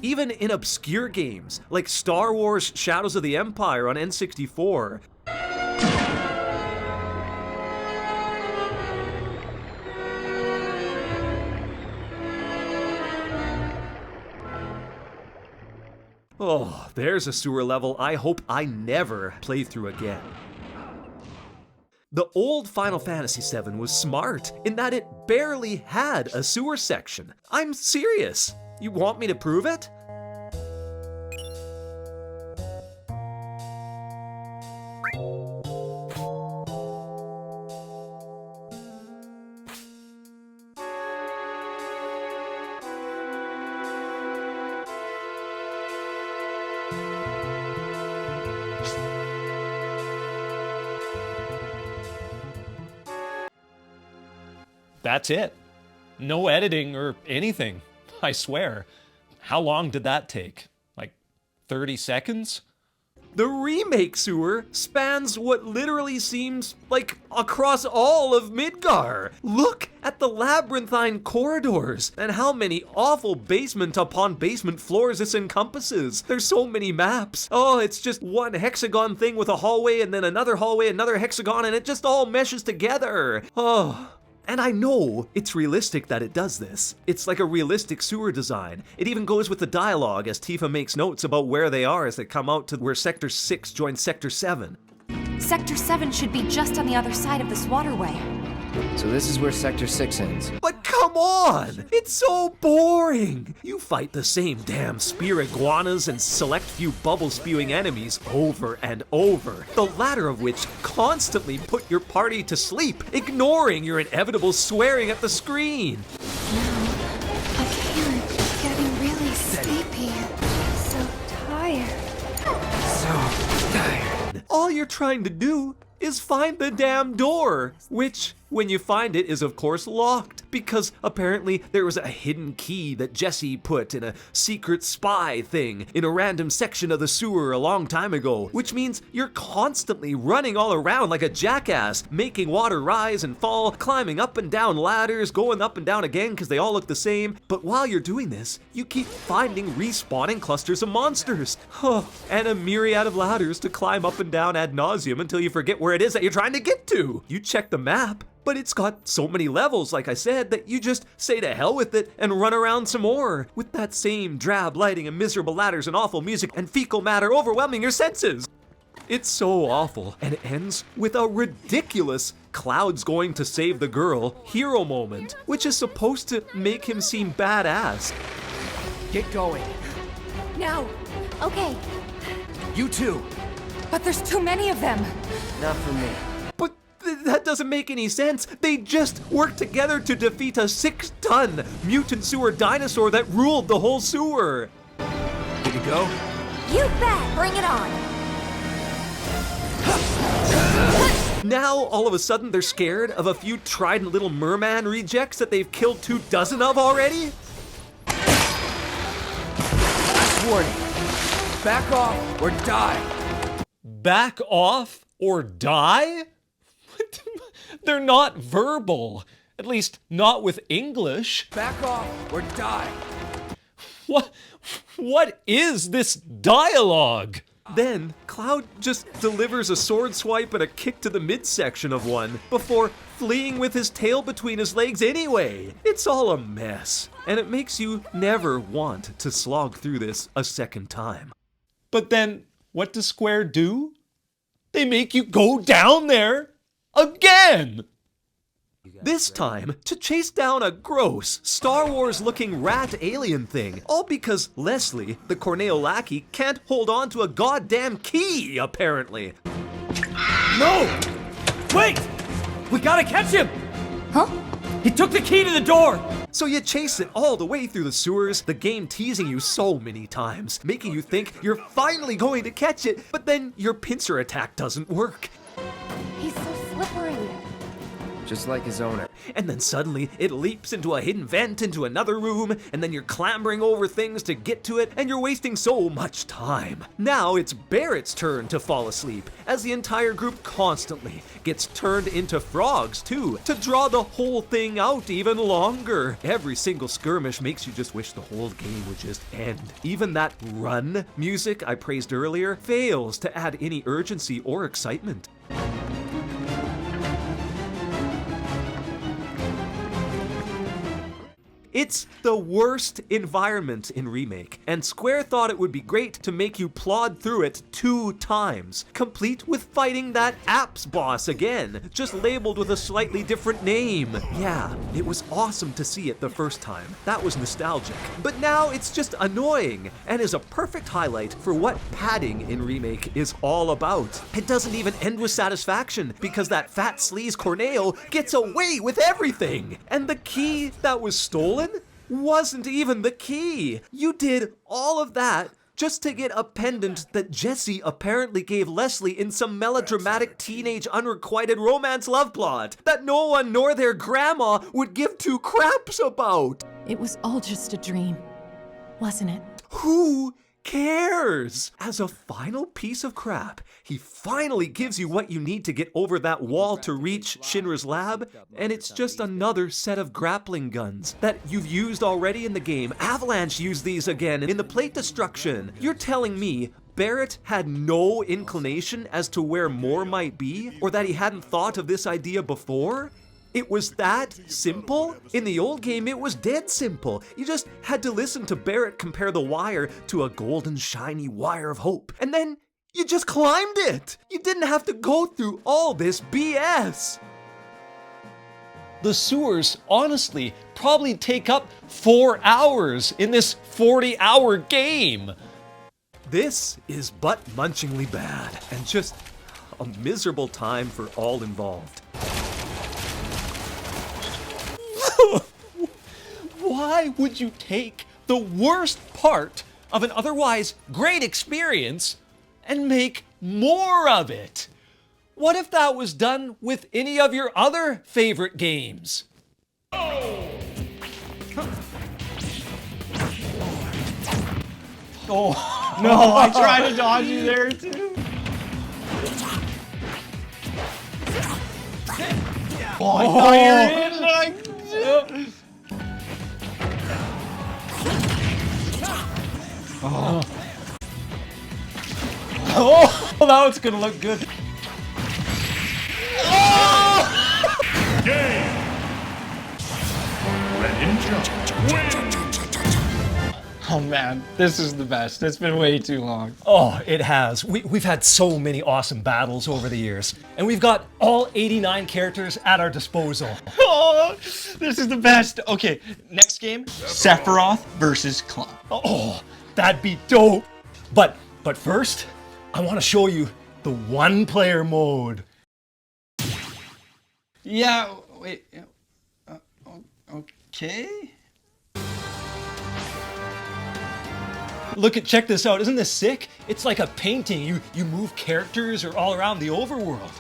Even in obscure games like Star Wars Shadows of the Empire on N64, Oh, there's a sewer level I hope I never play through again. The old Final Fantasy VII was smart in that it barely had a sewer section. I'm serious. You want me to prove it?
That's it. No editing or anything, I swear. How long did that take? Like 30 seconds?
The remake sewer spans what literally seems like across all of Midgar. Look at the labyrinthine corridors and how many awful basement upon basement floors this encompasses. There's so many maps. Oh, it's just one hexagon thing with a hallway and then another hallway, another hexagon, and it just all meshes together. Oh. And I know it's realistic that it does this. It's like a realistic sewer design. It even goes with the dialogue as Tifa makes notes about where they are as they come out to where Sector 6 joins Sector 7.
Sector 7 should be just on the other side of this waterway.
So this is where Sector 6 ends.
But come on! It's so boring! You fight the same damn spear iguanas and select few bubble-spewing enemies over and over, the latter of which constantly put your party to sleep, ignoring your inevitable swearing at the screen.
I can't. Getting really sleepy. So tired.
All you're trying to do is find the damn door, which, when you find it, is of course locked, because apparently there was a hidden key that Jesse put in a secret spy thing in a random section of the sewer a long time ago, which means you're constantly running all around like a jackass, making water rise and fall, climbing up and down ladders, going up and down again because they all look the same, but while you're doing this, you keep finding respawning clusters of monsters, and a myriad of ladders to climb up and down ad nauseum until you forget where it is that you're trying to get to. You check the map, but it's got so many levels, like I said, that you just say to hell with it and run around some more, with that same drab lighting and miserable ladders and awful music and fecal matter overwhelming your senses. It's so awful, and it ends with a ridiculous Cloud's going to save the girl hero moment, which is supposed to make him seem badass.
Get going.
Now. Okay.
You too.
But there's too many of them.
Not for me.
But that doesn't make any sense. They just worked together to defeat a 6-ton mutant sewer dinosaur that ruled the whole sewer.
Here to go?
You bet. Bring it on.
Now, all of a sudden, they're scared of a few trident little merman rejects that they've killed 24 of already?
Last warning. Back off or die.
Back off or die? They're not verbal. At least not with English.
Back off or die.
What is this dialogue?
Then, Cloud just delivers a sword swipe and a kick to the midsection of one before fleeing with his tail between his legs anyway. It's all a mess, and it makes you never want to slog through this a second time.
But then, what does Square do? They make you go down there again!
This time, to chase down a gross, Star Wars-looking rat alien thing, all because Leslie, the Corneo lackey, can't hold on to a goddamn key, apparently.
No! Wait! We gotta catch him!
Huh?
He took the key to the door!
So you chase it all the way through the sewers, the game teasing you so many times, making you think you're finally going to catch it, but then your pincer attack doesn't work.
He's so slippery.
Just like his owner.
And then suddenly, it leaps into a hidden vent into another room, and then you're clambering over things to get to it, and you're wasting so much time. Now it's Barrett's turn to fall asleep, as the entire group constantly gets turned into frogs too, to draw the whole thing out even longer. Every single skirmish makes you just wish the whole game would just end. Even that run music I praised earlier fails to add any urgency or excitement. It's the worst environment in Remake, and Square thought it would be great to make you plod through it 2 times, complete with fighting that apps boss again, just labeled with a slightly different name. Yeah, it was awesome to see it the first time. That was nostalgic. But now it's just annoying, and is a perfect highlight for what padding in Remake is all about. It doesn't even end with satisfaction, because that fat sleaze Corneo gets away with everything. And the key that was stolen wasn't even the key. You did all of that just to get a pendant that Jesse apparently gave Leslie in some melodramatic teenage unrequited romance love plot that no one nor their grandma would give 2 craps about.
It was all just a dream, wasn't it?
Who cares? As a final piece of crap, he finally gives you what you need to get over that wall to reach Shinra's lab, and it's just another set of grappling guns that you've used already in the game. Avalanche used these again in the plate destruction. You're telling me Barrett had no inclination as to where more might be, or that he hadn't thought of this idea before? It was that simple? In the old game, it was dead simple. You just had to listen to Barrett compare the wire to a golden shiny wire of hope. And then you just climbed it! You didn't have to go through all this BS!
The sewers, honestly, probably take up 4 hours in this 40-hour game.
This is butt-munchingly bad, and just a miserable time for all involved.
Why would you take the worst part of an otherwise great experience and make more of it? What if that was done with any of your other favorite games?
Oh, no, I tried to dodge you there too. Oh, I thought you were in, like... Oh. Oh, that one's gonna look good. Oh!
Game.
Oh man, this is the best. It's been way too long.
Oh, it has. We've had so many awesome battles over the years, and we've got all 89 characters at our disposal.
Oh, this is the best. Okay, next game, Sephiroth versus Clown.
Oh, that'd be dope. But first, I want to show you the one-player mode.
Yeah, wait. Okay.
Check this out. Isn't this sick? It's like a painting. You move characters or all around the overworld.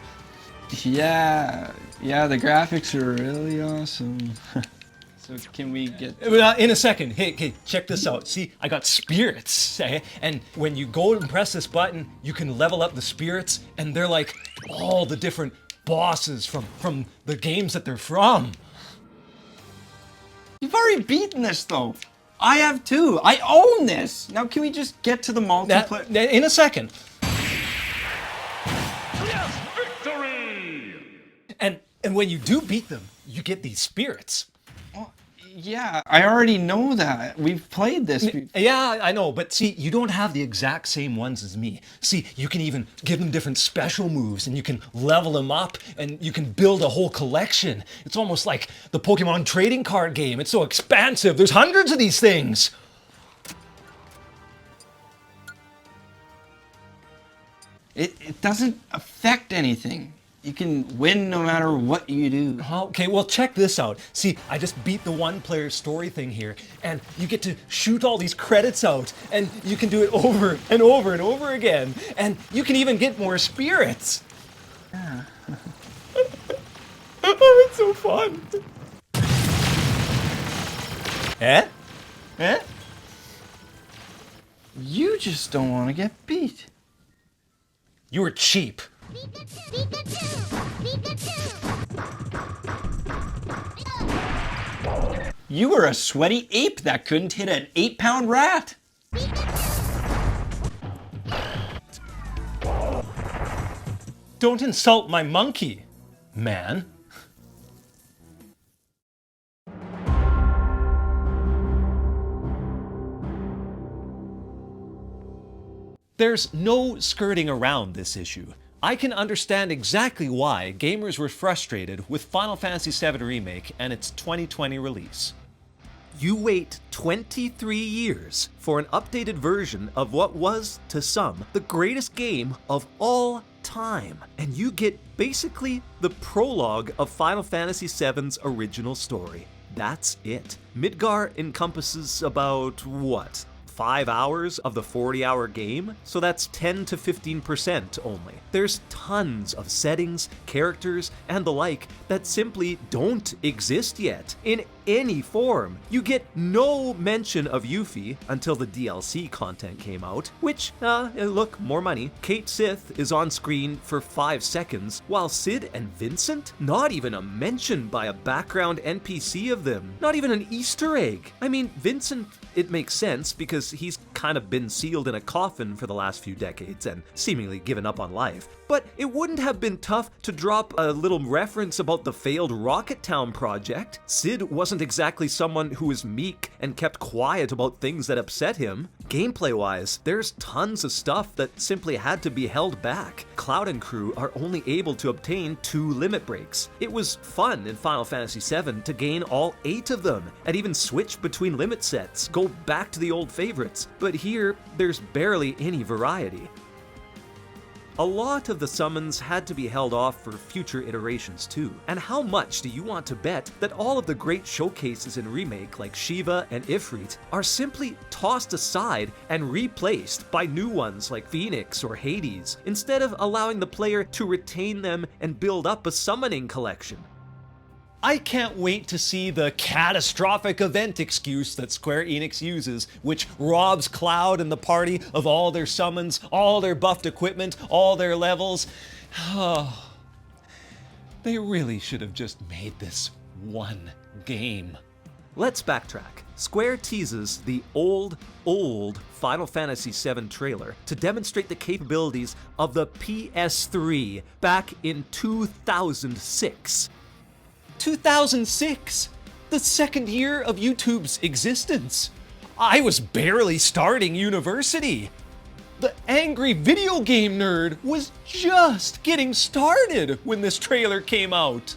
Yeah, the graphics are really awesome. So can we get...
In a second. Hey, check this out. See, I got spirits, and when you go and press this button, you can level up the spirits, and they're like all the different bosses from the games that they're from.
You've already beaten this, though. I have too. I own this. Now can we just get to the multiplayer?
In a second.
Yes, victory!
And when you do beat them, you get these spirits.
Yeah, I already know that. We've played this.
Yeah, I know, but see, you don't have the exact same ones as me. See, you can even give them different special moves, and you can level them up, and you can build a whole collection. It's almost like the Pokemon trading card game. It's so expansive. There's hundreds of these things.
It doesn't affect anything. You can win no matter what you do.
Okay, well, check this out. See, I just beat the one-player story thing here, and you get to shoot all these credits out, and you can do it over and over and over again, and you can even get more spirits.
Yeah.
It's so fun. Eh?
You just don't want to get beat.
You were cheap.
You were a sweaty ape that couldn't hit an 8-pound rat.
Don't insult my monkey, man. There's no skirting around this issue. I can understand exactly why gamers were frustrated with Final Fantasy VII Remake and its 2020 release.
You wait 23 years for an updated version of what was, to some, the greatest game of all time, and you get basically the prologue of Final Fantasy VII's original story. That's it. Midgar encompasses about, what, 5 hours of the 40-hour game? So that's 10 to 15% only. There's tons of settings, characters, and the like that simply don't exist yet in any form. You get no mention of Yuffie until the DLC content came out, which, look, more money. Kate Sith is on screen for 5 seconds, while Sid and Vincent? Not even a mention by a background NPC of them. Not even an Easter egg. I mean, Vincent, it makes sense because he's kind of been sealed in a coffin for the last few decades and seemingly given up on life. But it wouldn't have been tough to drop a little reference about the failed Rocket Town project. Sid wasn't exactly someone who was meek and kept quiet about things that upset him. Gameplay-wise, there's tons of stuff that simply had to be held back. Cloud and crew are only able to obtain 2 limit breaks. It was fun in Final Fantasy VII to gain all 8 of them, and even switch between limit sets, go back to the old favorites. But here, there's barely any variety. A lot of the summons had to be held off for future iterations too. And how much do you want to bet that all of the great showcases in Remake like Shiva and Ifrit are simply tossed aside and replaced by new ones like Phoenix or Hades, instead of allowing the player to retain them and build up a summoning collection?
I can't wait to see the catastrophic event excuse that Square Enix uses, which robs Cloud and the party of all their summons, all their buffed equipment, all their levels. Oh, they really should have just made this one game.
Let's backtrack. Square teases the old Final Fantasy VII trailer to demonstrate the capabilities of the PS3 back in 2006.
2006, the second year of YouTube's existence. I was barely starting university. The angry video game nerd was just getting started when this trailer came out.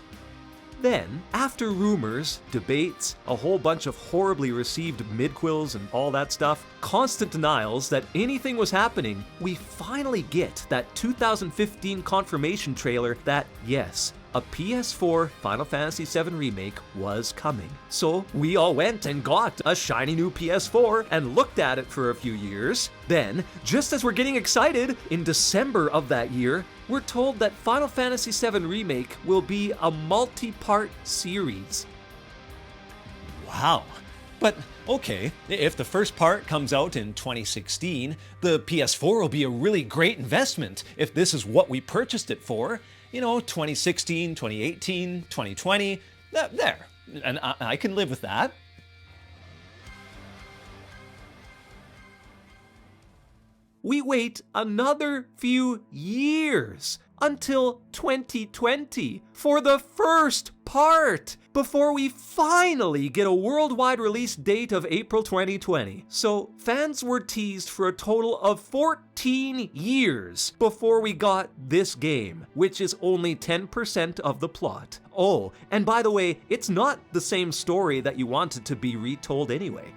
Then, after rumors, debates, a whole bunch of horribly received midquels and all that stuff, constant denials that anything was happening, we finally get that 2015 confirmation trailer that, yes, a PS4 Final Fantasy VII Remake was coming. So we all went and got a shiny new PS4 and looked at it for a few years. Then, just as we're getting excited, in December of that year, we're told that Final Fantasy VII Remake will be a multi-part series.
Wow. But okay, if the first part comes out in 2016, the PS4 will be a really great investment if this is what we purchased it for. You know, 2016, 2018, 2020, there. And I can live with that.
We wait another few years until 2020 for the first part before we finally get a worldwide release date of April 2020. So fans were teased for a total of 14 years before we got this game, which is only 10% of the plot. Oh, and by the way, it's not the same story that you wanted to be retold anyway.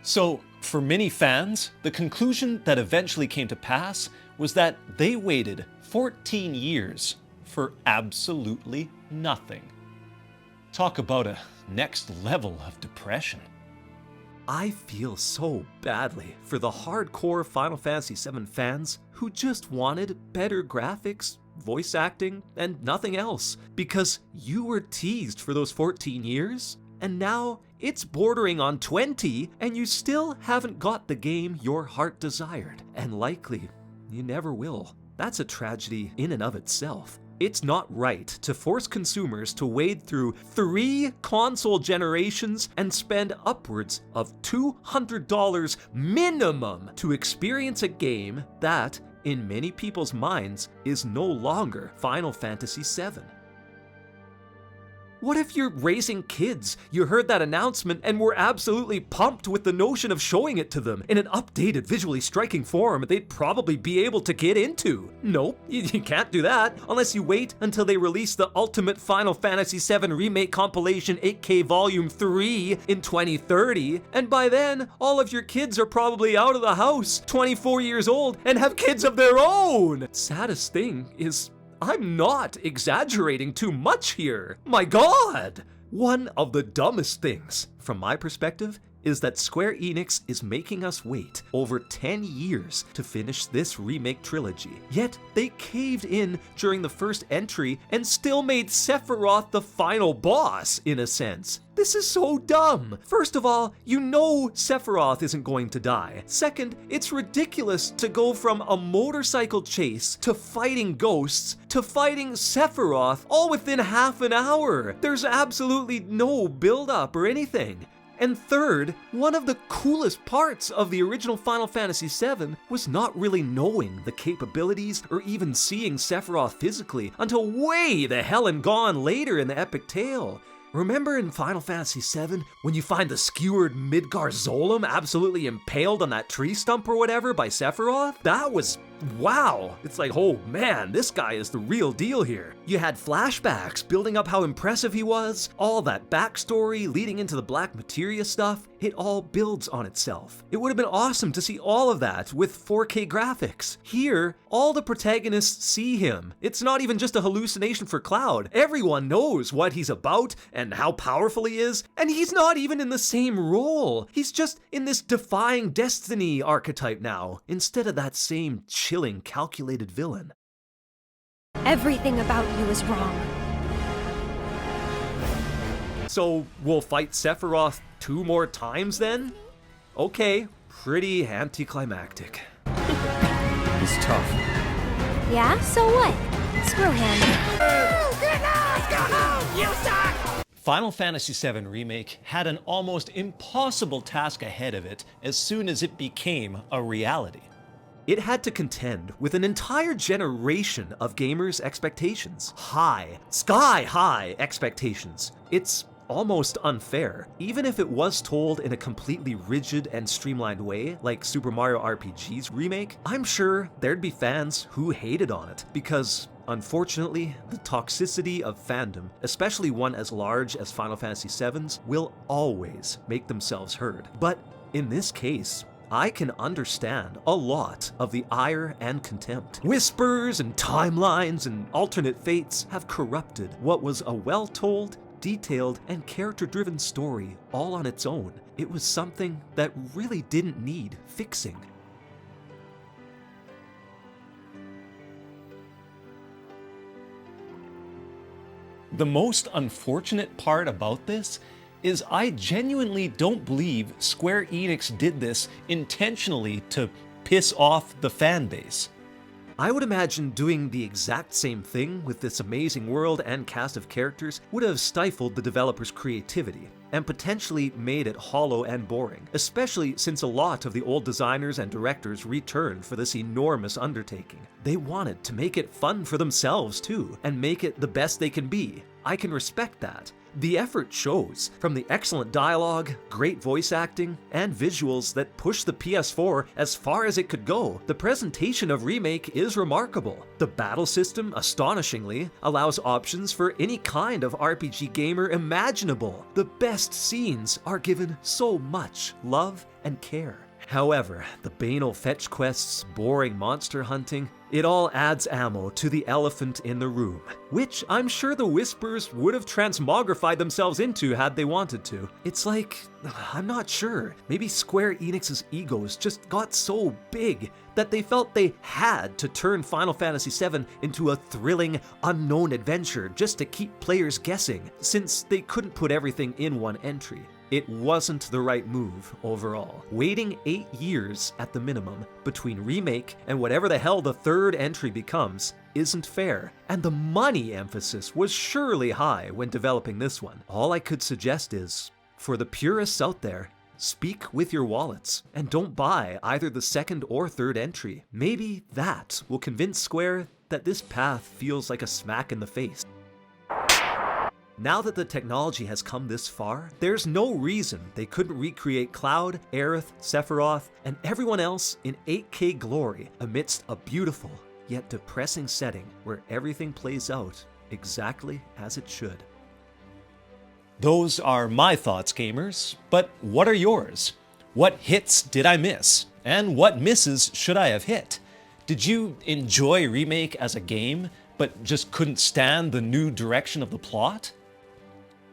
So, for many fans, the conclusion that eventually came to pass was that they waited 14 years for absolutely nothing. Talk about a next level of depression.
I feel so badly for the hardcore Final Fantasy VII fans who just wanted better graphics, voice acting, and nothing else, because you were teased for those 14 years, and now it's bordering on 20, and you still haven't got the game your heart desired, and likely you never will. That's a tragedy in and of itself. It's not right to force consumers to wade through 3 console generations and spend upwards of $200 minimum to experience a game that, in many people's minds, is no longer Final Fantasy VII. What if you're raising kids? You heard that announcement and were absolutely pumped with the notion of showing it to them in an updated, visually striking form they'd probably be able to get into. Nope, you can't do that unless you wait until they release the ultimate Final Fantasy VII Remake compilation 8K Volume 3 in 2030, and by then, all of your kids are probably out of the house, 24 years old, and have kids of their own. Saddest thing is, I'm not exaggerating too much here. My God! One of the dumbest things, from my perspective, is that Square Enix is making us wait over 10 years to finish this remake trilogy. Yet they caved in during the first entry and still made Sephiroth the final boss, in a sense. This is so dumb. First of all, you know Sephiroth isn't going to die. Second, it's ridiculous to go from a motorcycle chase to fighting ghosts to fighting Sephiroth all within half an hour. There's absolutely no build-up or anything. And third, one of the coolest parts of the original Final Fantasy VII was not really knowing the capabilities or even seeing Sephiroth physically until way the hell and gone later in the epic tale. Remember in Final Fantasy VII when you find the skewered Midgar Zolom absolutely impaled on that tree stump or whatever by Sephiroth? That was wow. It's like, oh man, this guy is the real deal here. You had flashbacks building up how impressive he was, all that backstory leading into the Black Materia stuff. It all builds on itself. It would have been awesome to see all of that with 4K graphics. Here, all the protagonists see him. It's not even just a hallucination for Cloud. Everyone knows what he's about and how powerful he is, and he's not even in the same role. He's just in this defying destiny archetype now, instead of that same chilling, calculated villain.
Everything about you is wrong.
So we'll fight Sephiroth 2 more times then? Okay, pretty anticlimactic.
He's tough.
Yeah, so what? Screw him.
You suck! Final Fantasy VII Remake had an almost impossible task ahead of it as soon as it became a reality.
It had to contend with an entire generation of gamers' expectations. High, sky-high expectations. It's almost unfair. Even if it was told in a completely rigid and streamlined way, like Super Mario RPG's remake, I'm sure there'd be fans who hated on it, because unfortunately, the toxicity of fandom, especially one as large as Final Fantasy VII's, will always make themselves heard. But in this case, I can understand a lot of the ire and contempt. Whispers and timelines and alternate fates have corrupted what was a well-told, detailed, and character-driven story all on its own. It was something that really didn't need fixing.
The most unfortunate part about this is I genuinely don't believe Square Enix did this intentionally to piss off the fan base.
I would imagine doing the exact same thing with this amazing world and cast of characters would have stifled the developers' creativity and potentially made it hollow and boring, especially since a lot of the old designers and directors returned for this enormous undertaking. They wanted to make it fun for themselves too, and make it the best they can be. I can respect that. The effort shows, from the excellent dialogue, great voice acting, and visuals that push the PS4 as far as it could go. The presentation of Remake is remarkable. The battle system, astonishingly, allows options for any kind of RPG gamer imaginable. The best scenes are given so much love and care. However, the banal fetch quests, boring monster hunting, it all adds ammo to the elephant in the room, which I'm sure the Whispers would have transmogrified themselves into had they wanted to. It's like, I'm not sure, maybe Square Enix's egos just got so big that they felt they had to turn Final Fantasy VII into a thrilling, unknown adventure just to keep players guessing, since they couldn't put everything in one entry. It wasn't the right move overall. Waiting 8 years at the minimum between Remake and whatever the hell the third entry becomes isn't fair, and the money emphasis was surely high when developing this one. All I could suggest is, for the purists out there, speak with your wallets and don't buy either the second or third entry. Maybe that will convince Square that this path feels like a smack in the face. Now that the technology has come this far, there's no reason they couldn't recreate Cloud, Aerith, Sephiroth, and everyone else in 8K glory amidst a beautiful yet depressing setting where everything plays out exactly as it should.
Those are my thoughts, gamers, but what are yours? What hits did I miss? And what misses should I have hit? Did you enjoy Remake as a game, but just couldn't stand the new direction of the plot?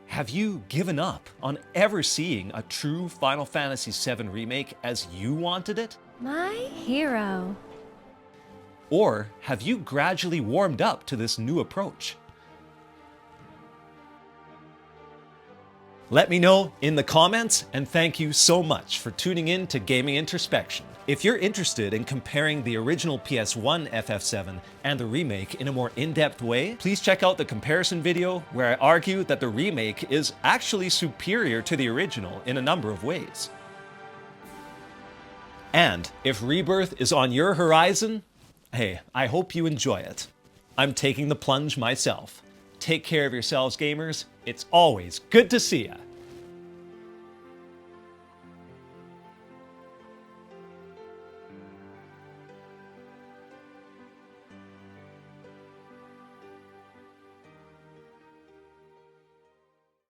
Have you given up on ever seeing a true Final Fantasy VII Remake as you wanted it?
My hero.
Or have you gradually warmed up to this new approach? Let me know in the comments, and thank you so much for tuning in to Gaming Introspection. If you're interested in comparing the original PS1 FF7 and the remake in a more in-depth way, please check out the comparison video where I argue that the remake is actually superior to the original in a number of ways. And if Rebirth is on your horizon, hey, I hope you enjoy it. I'm taking the plunge myself. Take care of yourselves, gamers. It's always good to see ya.